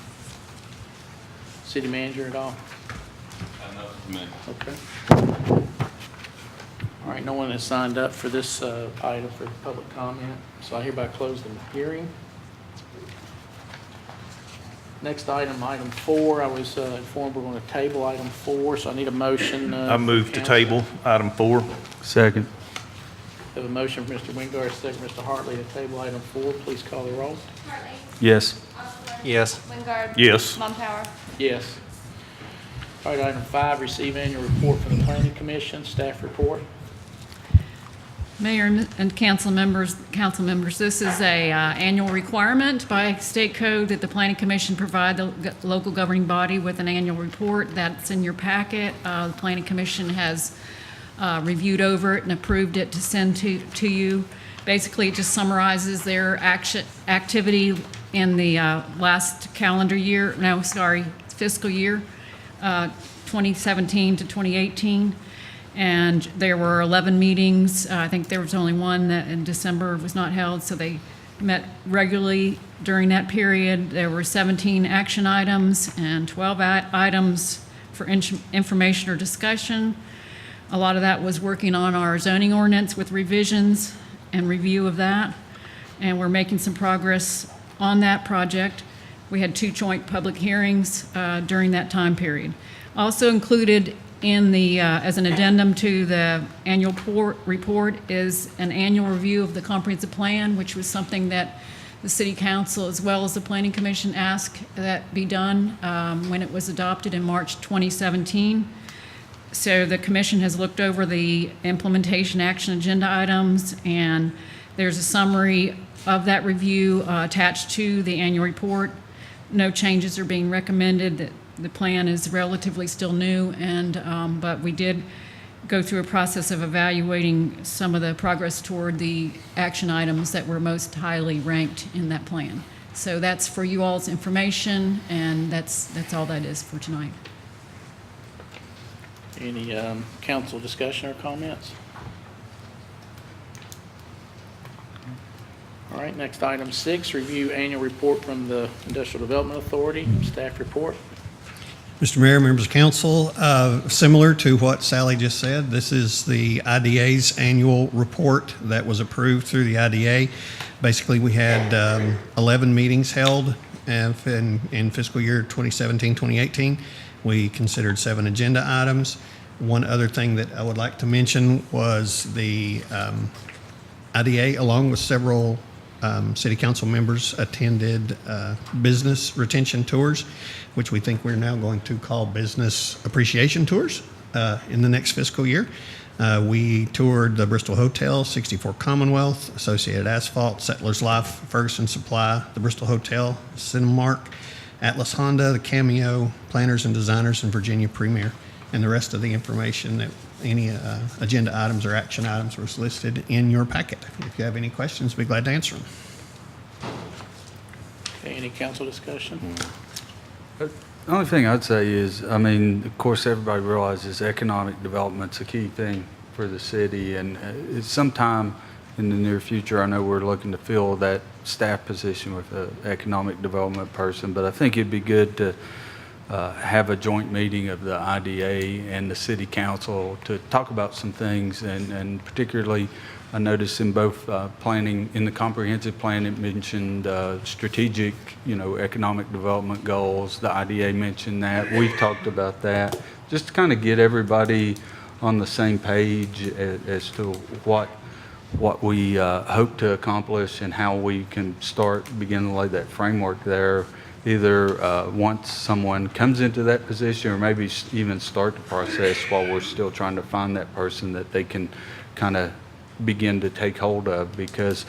A: city manager at all? Okay. All right, no one has signed up for this item for public comment, so I hereby close the hearing. Next item, item 4, I was informed we're going to table item 4, so I need a motion.
S: I move to table item 4.
C: Second.
A: Have a motion from Mr. Wingard, second Mr. Hartley to table item 4. Please call the roll.
G: Hartley.
C: Yes.
T: Yes.
G: Wingard.
S: Yes.
G: Mumpower.
A: Yes. All right, item 5, receive annual report from the Planning Commission, staff report.
V: Mayor and council members, this is a annual requirement by state code that the Planning Commission provide the local governing body with an annual report. That's in your packet. The Planning Commission has reviewed over it and approved it to send to you. Basically, it just summarizes their activity in the last fiscal year, 2017 to 2018. And there were 11 meetings. I think there was only one that in December was not held, so they met regularly during that period. There were 17 action items and 12 items for information or discussion. A lot of that was working on our zoning ordinance with revisions and review of that. And we're making some progress on that project. We had 2 joint public hearings during that time period. Also included in the, as an addendum to the annual report is an annual review of the comprehensive plan, which was something that the City Council as well as the Planning Commission asked that be done when it was adopted in March 2017. So the Commission has looked over the implementation action agenda items, and there's a summary of that review attached to the annual report. No changes are being recommended. The plan is relatively still new, and but we did go through a process of evaluating some of the progress toward the action items that were most highly ranked in that plan. So that's for you all's information, and that's all that is for tonight.
A: Any council discussion or comments? All right, next item 6, review annual report from the Industrial Development Authority, staff report.
F: Mr. Mayor, members of council, similar to what Sally just said, this is the IDA's annual report that was approved through the IDA. Basically, we had 11 meetings held in fiscal year 2017-2018. We considered 7 agenda items. One other thing that I would like to mention was the IDA, along with several city council members, attended business retention tours, which we think we're now going to call business appreciation tours in the next fiscal year. We toured the Bristol Hotel, 64 Commonwealth, Associated Asphalt, Settlers Life, Ferguson Supply, the Bristol Hotel, Cinemark, Atlas Honda, the Cameo, Planners and Designers, and Virginia Premier. And the rest of the information, that any agenda items or action items was listed in your packet. If you have any questions, we'd be glad to answer them.
A: Okay, any council discussion?
C: The only thing I'd say is, I mean, of course, everybody realizes economic development's a key thing for the city, and it's sometime in the near future, I know we're looking to fill that staff position with an economic development person, but I think it'd be good to have a joint meeting of the IDA and the city council to talk about some things, and particularly I noticed in both planning, in the comprehensive plan, it mentioned strategic, economic development goals. The IDA mentioned that. We've talked about that. Just to kind of get everybody on the same page as to what we hope to accomplish and how we can begin to lay that framework there, either once someone comes into that position, or maybe even start the process while we're still trying to find that person that they can kind of begin to take hold of. Because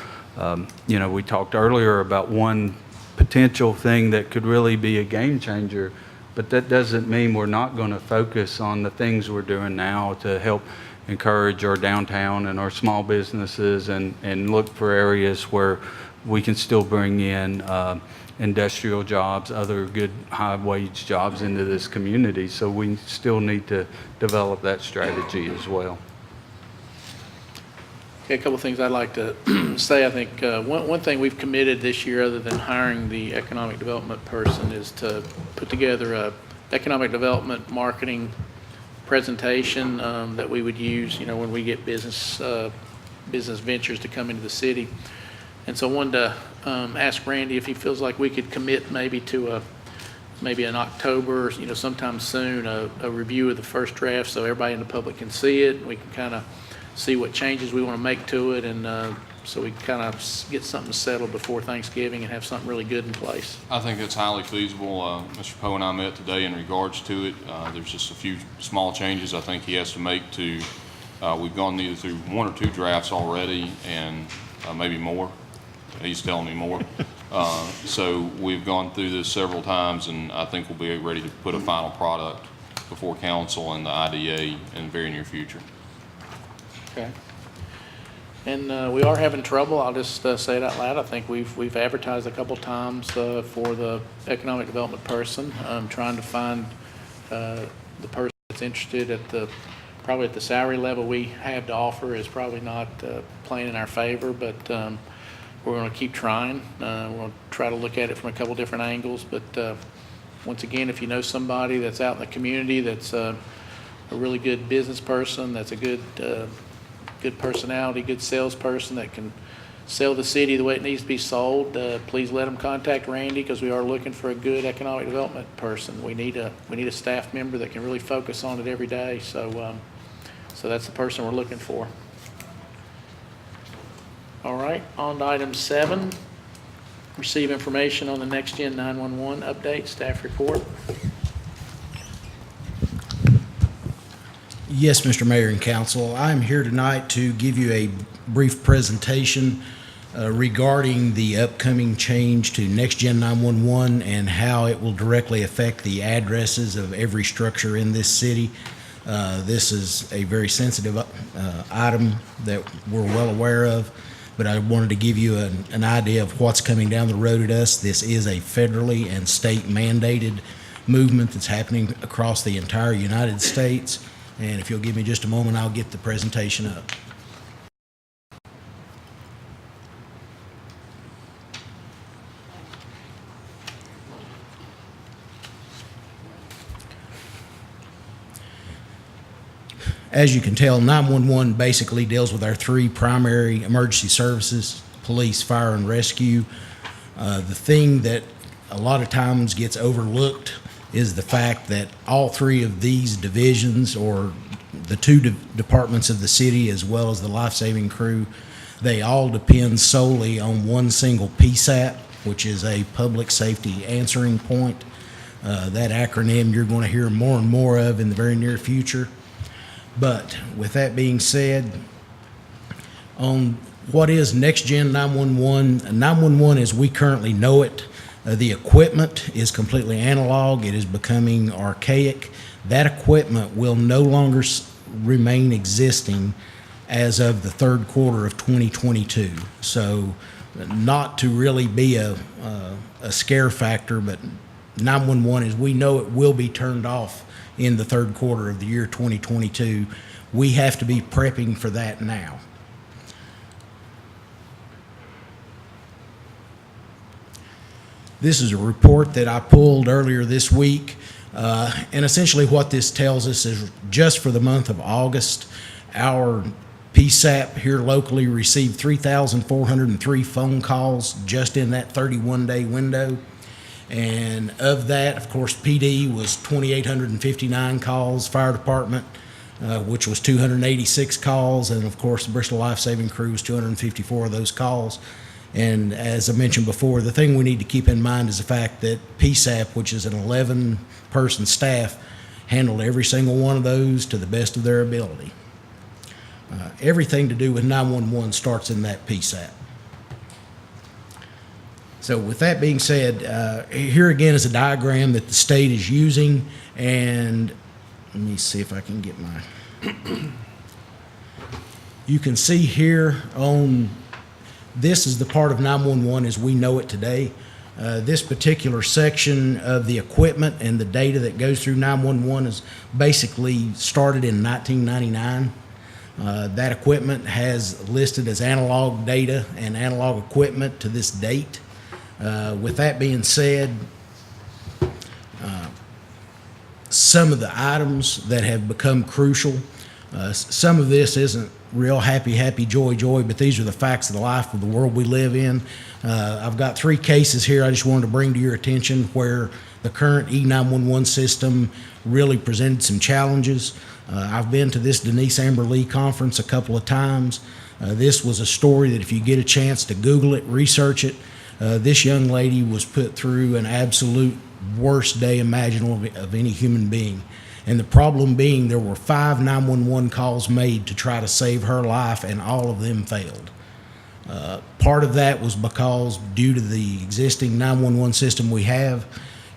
C: we talked earlier about one potential thing that could really be a game changer, but that doesn't mean we're not going to focus on the things we're doing now to help encourage our downtown and our small businesses, and look for areas where we can still bring in industrial jobs, other good high-wage jobs into this community. So we still need to develop that strategy as well.
A: Okay, a couple of things I'd like to say. I think one thing we've committed this year, other than hiring the economic development person, is to put together a economic development marketing presentation that we would use, when we get business ventures to come into the city. And so I wanted to ask Randy if he feels like we could commit maybe to maybe in October, sometime soon, a review of the first draft so everybody in the public can see it. We can kind of see what changes we want to make to it, and so we kind of get something settled before Thanksgiving and have something really good in place.
D: I think it's highly feasible. Mr. Poe and I met today in regards to it. There's just a few small changes I think he has to make to, we've gone either through 1 or 2 drafts already, and maybe more. He's telling me more. So we've gone through this several times, and I think we'll be ready to put a final product before council and the IDA in the very near future.
A: Okay. And we are having trouble. I'll just say it out loud. I think we've advertised a couple times for the economic development person. Trying to find the person that's interested probably at the salary level we have to offer is probably not playing in our favor, but we're going to keep trying. We're going to try to look at it from a couple different angles. But once again, if you know somebody that's out in the community that's a really good business person, that's a good personality, good salesperson that can sell the city the way it needs to be sold, please let them contact Randy, because we are looking for a good economic development person. We need a staff member that can really focus on it every day. So that's the person we're looking for. All right, on to item 7. Receive information on the NextGen 911 update, staff report.
G: Yes, Mr. Mayor and Council. I'm here tonight to give you a brief presentation regarding the upcoming change to NextGen 911 and how it will directly affect the addresses of every structure in this city. This is a very sensitive item that we're well aware of, but I wanted to give you an idea of what's coming down the road at us. This is a federally and state mandated movement that's happening across the entire United States. And if you'll give me just a moment, I'll get the presentation up. As you can tell, 911 basically deals with our 3 primary emergency services: police, fire, and rescue. The thing that a lot of times gets overlooked is the fact that all 3 of these divisions, or the 2 departments of the city as well as the life-saving crew, they all depend solely on one single PSAP, which is a public safety answering point. That acronym you're going to hear more and more of in the very near future. But with that being said, on what is NextGen 911, 911 as we currently know it, the equipment is completely analog. It is becoming archaic. That equipment will no longer remain existing as of the 3rd quarter of 2022. So not to really be a scare factor, but 911 as we know it will be turned off in the 3rd quarter of the year 2022. We have to be prepping for that now. This is a report that I pulled earlier this week, and essentially what this tells us is just for the month of August, our PSAP here locally received 3,403 phone calls just in that 31-day window. And of that, of course, PD was 2,859 calls, fire department, which was 286 calls, and of course, the Bristol Life Saving Crew was 254 of those calls. And as I mentioned before, the thing we need to keep in mind is the fact that PSAP, which is an 11-person staff, handled every single one of those to the best of their ability. Everything to do with 911 starts in that PSAP. So with that being said, here again is a diagram that the state is using, and let me see if I can get my... You can see here on This is the part of 911 as we know it today. This particular section of the equipment and the data that goes through 911 is basically started in 1999. That equipment has listed as analog data and analog equipment to this date. With that being said, some of the items that have become crucial, some of this isn't real happy, joy, but these are the facts of the life of the world we live in. I've got 3 cases here I just wanted to bring to your attention where the current E911 system really presented some challenges. I've been to this Denise Amber Lee conference a couple of times. This was a story that if you get a chance to Google it, research it, this young lady was put through an absolute worst day imaginable of any human being. And the problem being there were 5 911 calls made to try to save her life, and all of them failed. Part of that was because due to the existing 911 system we have,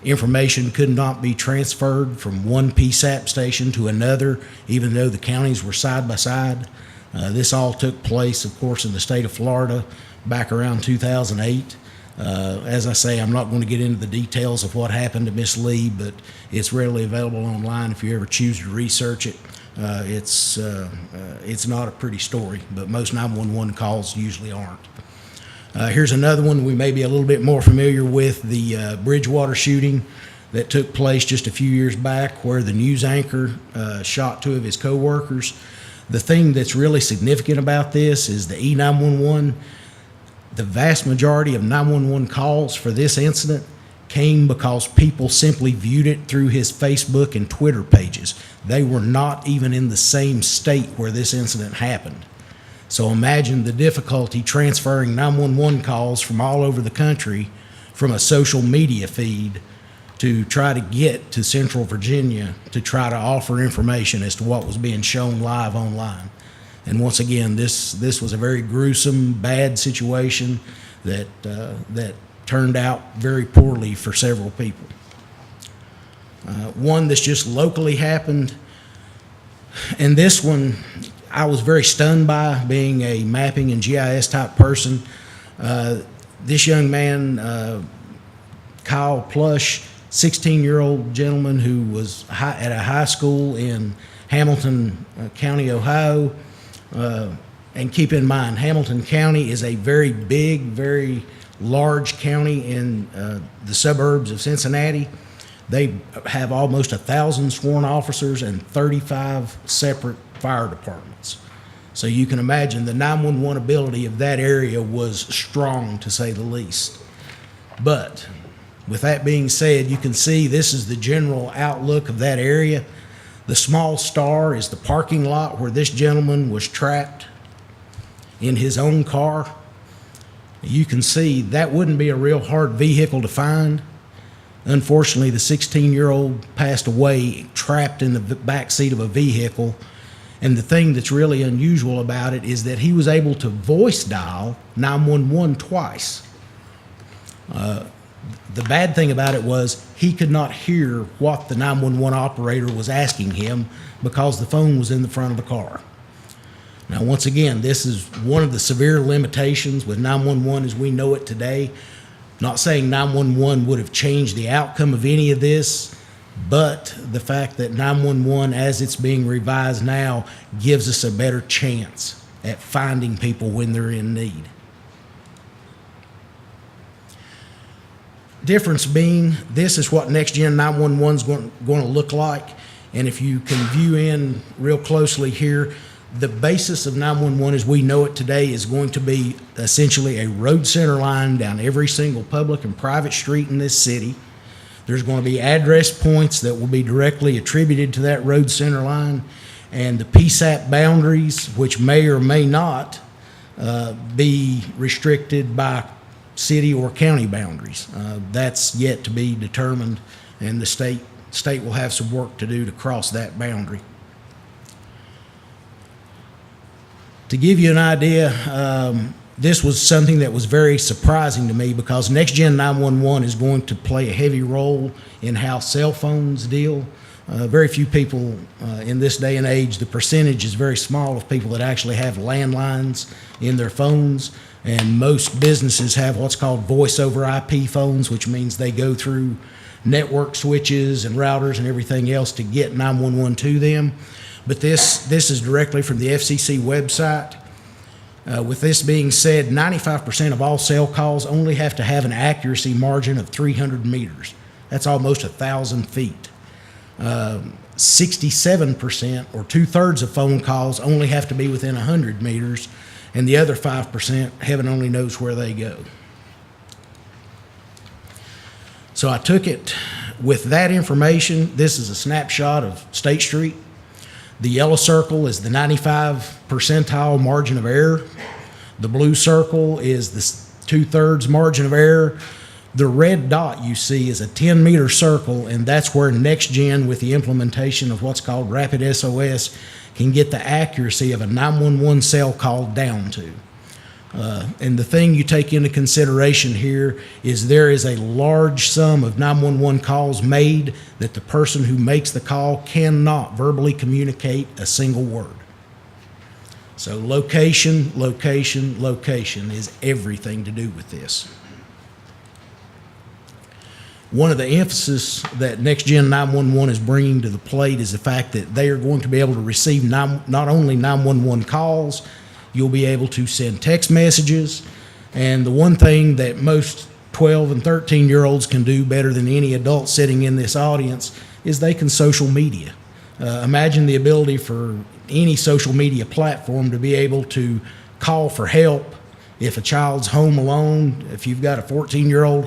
G: information could not be transferred from one PSAP station to another, even though the counties were side by side. This all took place, of course, in the state of Florida back around 2008. As I say, I'm not going to get into the details of what happened to Miss Lee, but it's readily available online if you ever choose to research it. It's not a pretty story, but most 911 calls usually aren't. Here's another one we may be a little bit more familiar with, the Bridgewater shooting that took place just a few years back where the news anchor shot 2 of his co-workers. The thing that's really significant about this is the E911. The vast majority of 911 calls for this incident came because people simply viewed it through his Facebook and Twitter pages. They were not even in the same state where this incident happened. So imagine the difficulty transferring 911 calls from all over the country from a social media feed to try to get to Central Virginia to try to offer information as to what was being shown live online. And once again, this was a very gruesome, bad situation that turned out very poorly for several people. One that's just locally happened, and this one I was very stunned by, being a mapping and GIS type person. This young man, Kyle Plush, 16-year-old gentleman who was at a high school in Hamilton County, Ohio. And keep in mind, Hamilton County is a very big, very large county in the suburbs of Cincinnati. They have almost 1,000 sworn officers and 35 separate fire departments. So you can imagine the 911 ability of that area was strong, to say the least. But with that being said, you can see this is the general outlook of that area. The small star is the parking lot where this gentleman was trapped in his own car. You can see that wouldn't be a real hard vehicle to find. Unfortunately, the 16-year-old passed away trapped in the back seat of a vehicle. And the thing that's really unusual about it is that he was able to voice dial 911 twice. The bad thing about it was he could not hear what the 911 operator was asking him because the phone was in the front of the car. Now, once again, this is one of the severe limitations with 911 as we know it today. Not saying 911 would have changed the outcome of any of this, but the fact that 911, as it's being revised now, gives us a better chance at finding people when they're in need. Difference being, this is what NextGen 911 is going to look like. And if you can view in real closely here, the basis of 911 as we know it today is going to be essentially a road center line down every single public and private street in this city. There's going to be address points that will be directly attributed to that road center line, and the PSAP boundaries, which may or may not be restricted by city or county boundaries. That's yet to be determined, and the state will have some work to do to cross that boundary. To give you an idea, this was something that was very surprising to me because NextGen 911 is going to play a heavy role in how cell phones deal. Very few people in this day and age, the percentage is very small of people that actually have landlines in their phones. And most businesses have what's called voice over IP phones, which means they go through network switches and routers and everything else to get 911 to them. But this is directly from the FCC website. With this being said, 95% of all cell calls only have to have an accuracy margin of 300 meters. That's almost 1,000 feet. 67%, or 2/3 of phone calls, only have to be within 100 meters, and the other 5%, heaven only knows where they go. So I took it with that information. This is a snapshot of State Street. The yellow circle is the 95 percentile margin of error. The blue circle is the 2/3 margin of error. The red dot you see is a 10-meter circle, and that's where NextGen, with the implementation of what's called Rapid SOS, can get the accuracy of a 911 cell call down to. And the thing you take into consideration here is there is a large sum of 911 calls made that the person who makes the call cannot verbally communicate a single word. So location, location, location is everything to do with this. One of the emphasis that NextGen 911 is bringing to the plate is the fact that they are going to be able to receive not only 911 calls, you'll be able to send text messages. And the one thing that most 12 and 13-year-olds can do better than any adult sitting in this audience is they can social media. Imagine the ability for any social media platform to be able to call for help if a child's home alone, if you've got a 14-year-old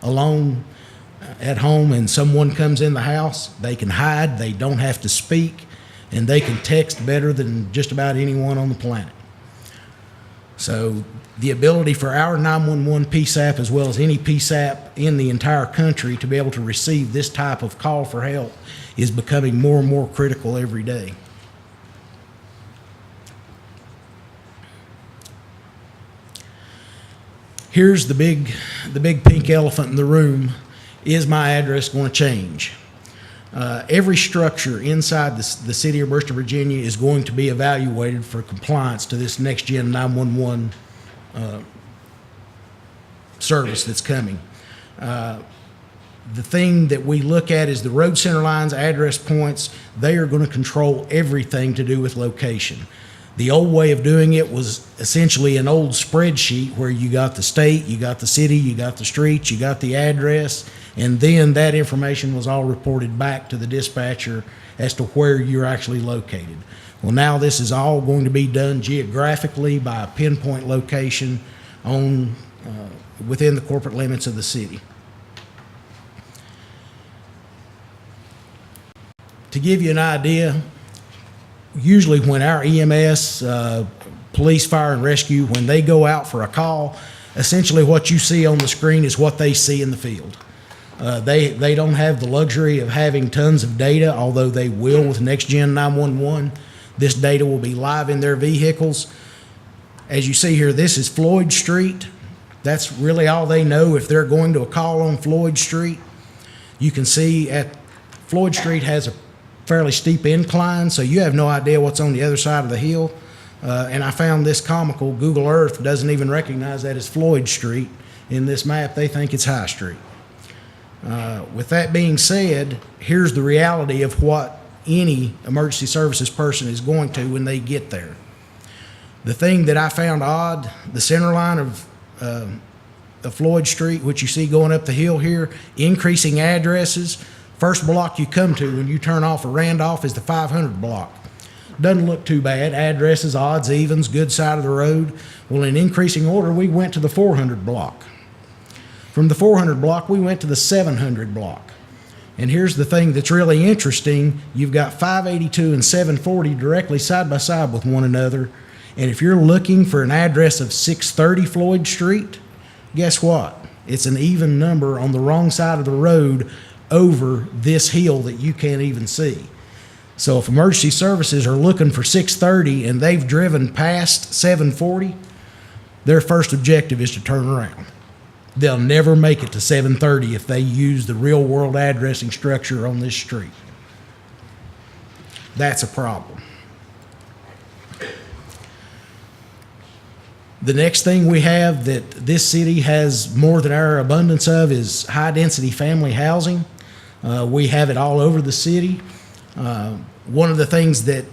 G: alone at home and someone comes in the house, they can hide, they don't have to speak, and they can text better than just about anyone on the planet. So the ability for our 911 PSAP, as well as any PSAP in the entire country, to be able to receive this type of call for help is becoming more and more critical every day. Here's the big pink elephant in the room. Is my address going to change? Every structure inside the city of Bristol, Virginia is going to be evaluated for compliance to this NextGen 911 service that's coming. The thing that we look at is the road center lines, address points. They are going to control everything to do with location. The old way of doing it was essentially an old spreadsheet where you got the state, you got the city, you got the street, you got the address, and then that information was all reported back to the dispatcher as to where you're actually located. Well, now this is all going to be done geographically by a pinpoint location on within the corporate limits of the city. To give you an idea, usually when our EMS, police, fire, and rescue, when they go out for a call, essentially what you see on the screen is what they see in the field. They don't have the luxury of having tons of data, although they will with NextGen 911. This data will be live in their vehicles. As you see here, this is Floyd Street. That's really all they know if they're going to a call on Floyd Street. You can see at Floyd Street has a fairly steep incline, so you have no idea what's on the other side of the hill. And I found this comical. Google Earth doesn't even recognize that as Floyd Street in this map. They think it's High Street. With that being said, here's the reality of what any emergency services person is going to when they get there. The thing that I found odd, the center line of Floyd Street, which you see going up the hill here, increasing addresses. First block you come to when you turn off of Randolph is the 500 block. Doesn't look too bad. Addresses, odds, evens, good side of the road. Well, in increasing order, we went to the 400 block. From the 400 block, we went to the 700 block. And here's the thing that's really interesting. You've got 582 and 740 directly side by side with one another. And if you're looking for an address of 630 Floyd Street, guess what? It's an even number on the wrong side of the road over this hill that you can't even see. So if emergency services are looking for 630 and they've driven past 740, their first objective is to turn around. They'll never make it to 730 if they use the real world addressing structure on this street. That's a problem. The next thing we have that this city has more than our abundance of is high-density family housing. We have it all over the city. One of the things that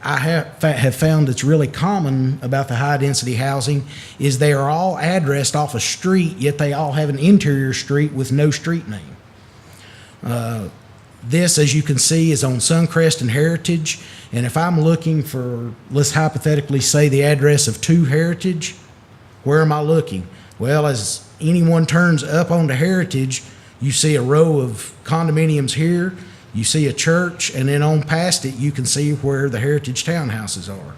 G: I have found that's really common about the high-density housing is they are all addressed off a street, yet they all have an interior street with no street name. This, as you can see, is on Suncrest and Heritage. And if I'm looking for, let's hypothetically say the address of 2 Heritage, where am I looking? Well, as anyone turns up onto Heritage, you see a row of condominiums here, you see a church, and then on past it, you can see where the Heritage townhouses are.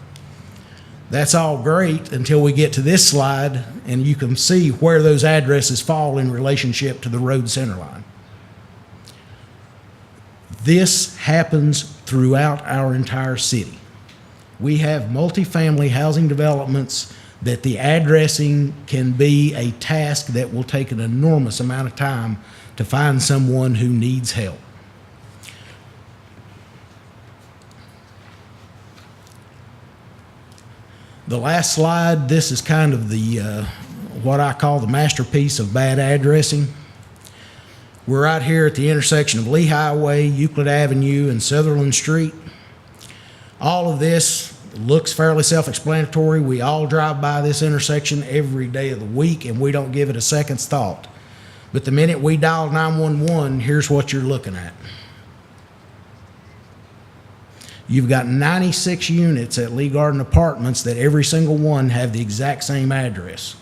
G: That's all great until we get to this slide, and you can see where those addresses fall in relationship to the road center line. This happens throughout our entire city. We have multifamily housing developments that the addressing can be a task that will take an enormous amount of time to find someone who needs help. The last slide, this is kind of the what I call the masterpiece of bad addressing. We're right here at the intersection of Lee Highway, Euclid Avenue, and Sutherland Street. All of this looks fairly self-explanatory. We all drive by this intersection every day of the week, and we don't give it a second's thought. But the minute we dial 911, here's what you're looking at. You've got 96 units at Lee Garden Apartments that every single one have the exact same address.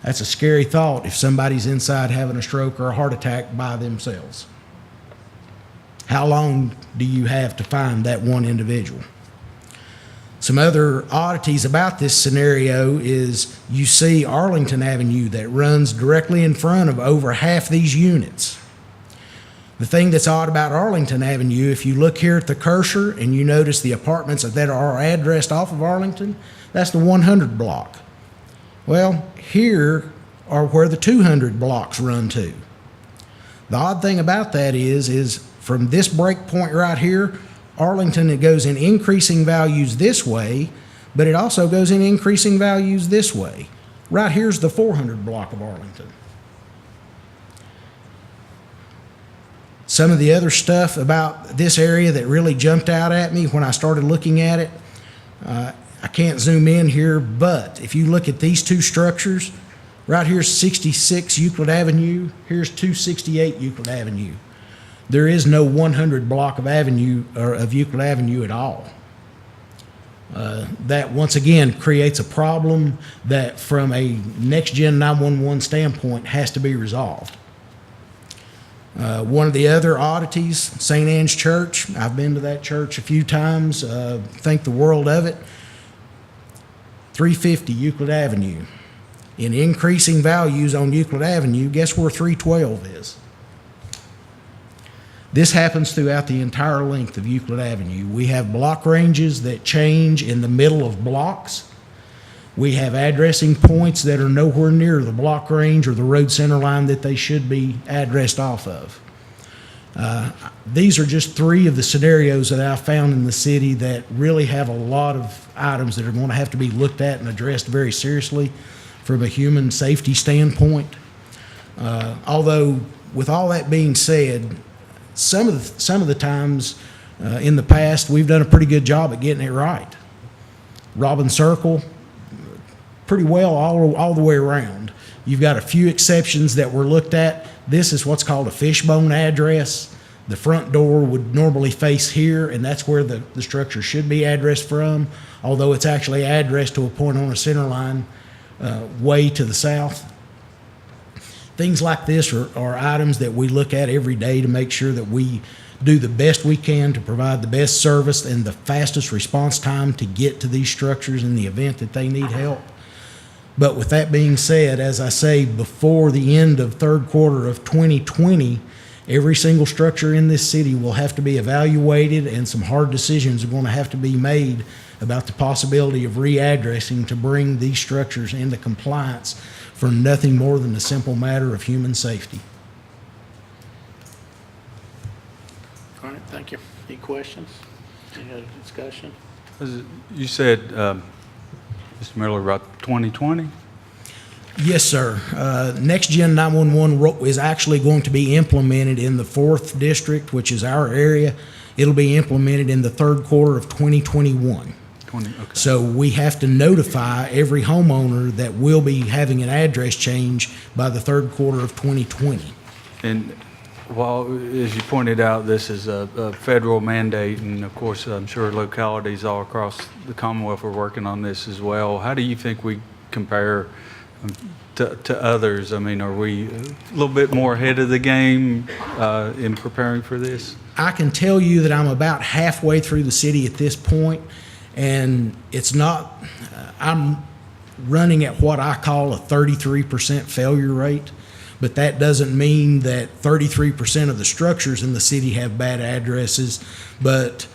G: That's a scary thought if somebody's inside having a stroke or a heart attack by themselves. How long do you have to find that one individual? Some other oddities about this scenario is you see Arlington Avenue that runs directly in front of over half these units. The thing that's odd about Arlington Avenue, if you look here at the cursor and you notice the apartments that are addressed off of Arlington, that's the 100 block. Well, here are where the 200 blocks run to. The odd thing about that is from this break point right here, Arlington, it goes in increasing values this way, but it also goes in increasing values this way. Right here's the 400 block of Arlington. Some of the other stuff about this area that really jumped out at me when I started looking at it, I can't zoom in here, but if you look at these 2 structures, right here's 66 Euclid Avenue, here's 268 Euclid Avenue. There is no 100 block of Euclid Avenue at all. That once again creates a problem that from a NextGen 911 standpoint has to be resolved. One of the other oddities, St. Anne's Church, I've been to that church a few times, think the world of it. 350 Euclid Avenue. In increasing values on Euclid Avenue, guess where 312 is? This happens throughout the entire length of Euclid Avenue. We have block ranges that change in the middle of blocks. We have addressing points that are nowhere near the block range or the road center line that they should be addressed off of. These are just 3 of the scenarios that I've found in the city that really have a lot of items that are going to have to be looked at and addressed very seriously from a human safety standpoint. Although, with all that being said, some of the times in the past, we've done a pretty good job at getting it right. Robin Circle, pretty well all the way around. You've got a few exceptions that were looked at. This is what's called a fishbone address. The front door would normally face here, and that's where the structure should be addressed from, although it's actually addressed to a point on a center line way to the south. Things like this are items that we look at every day to make sure that we do the best we can to provide the best service and the fastest response time to get to these structures in the event that they need help. But with that being said, as I say, before the end of third quarter of 2020, every single structure in this city will have to be evaluated, and some hard decisions are going to have to be made about the possibility of readdressing to bring these structures into compliance for nothing more than a simple matter of human safety.
A: All right, thank you. Any questions? Any other discussion?
C: You said Mr. Miller, about 2020?
G: Yes, sir. NextGen 911 is actually going to be implemented in the 4th district, which is our area. It'll be implemented in the 3rd quarter of 2021. So we have to notify every homeowner that we'll be having an address change by the 3rd quarter of 2020.
C: And while, as you pointed out, this is a federal mandate, and of course, I'm sure localities all across the Commonwealth are working on this as well. How do you think we compare to others? I mean, are we a little bit more ahead of the game in preparing for this?
G: I can tell you that I'm about halfway through the city at this point, and it's not, I'm running at what I call a 33% failure rate, but that doesn't mean that 33% of the structures in the city have bad addresses, but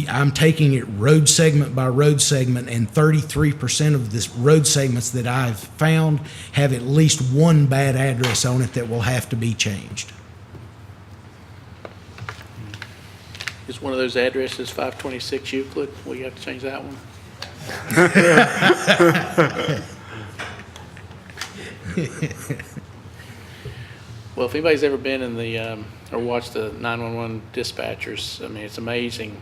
G: I'm taking it road segment by road segment, and 33% of this road segments that I've found have at least one bad address on it that will have to be changed.
A: Is one of those addresses 526 Euclid? Will you have to change that one? Well, if anybody's ever been in the, or watched the 911 dispatchers, I mean, it's amazing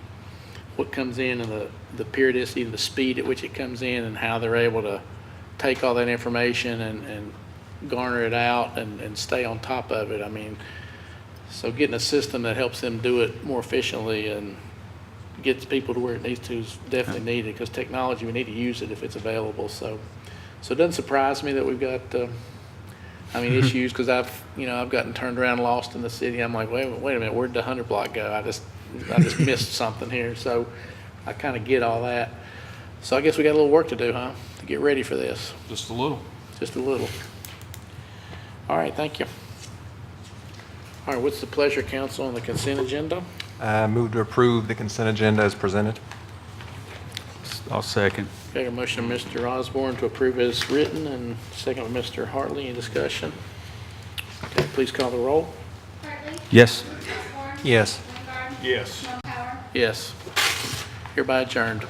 A: what comes in and the periodicity, the speed at which it comes in, and how they're able to take all that information and garner it out and stay on top of it. I mean, so getting a system that helps them do it more efficiently and gets people to where it needs to is definitely needed, because technology, we need to use it if it's available. So it doesn't surprise me that we've got, issues, because I've gotten turned around, lost in the city. I'm like, wait a minute, where'd the 100 block go? I just missed something here. So I kind of get all that. So I guess we got a little work to do, huh? To get ready for this.
D: Just a little.
A: Just a little. All right, thank you. All right, what's the pleasure, council, on the consent agenda?
T: Move to approve the consent agenda as presented.
C: I'll second.
A: Okay, a motion of Mr. Osborne to approve as written, and second of Mr. Hartley. Any discussion? Okay, please call the roll.
C: Yes.
T: Yes.
S: Yes.
A: Yes. Hereby adjourned.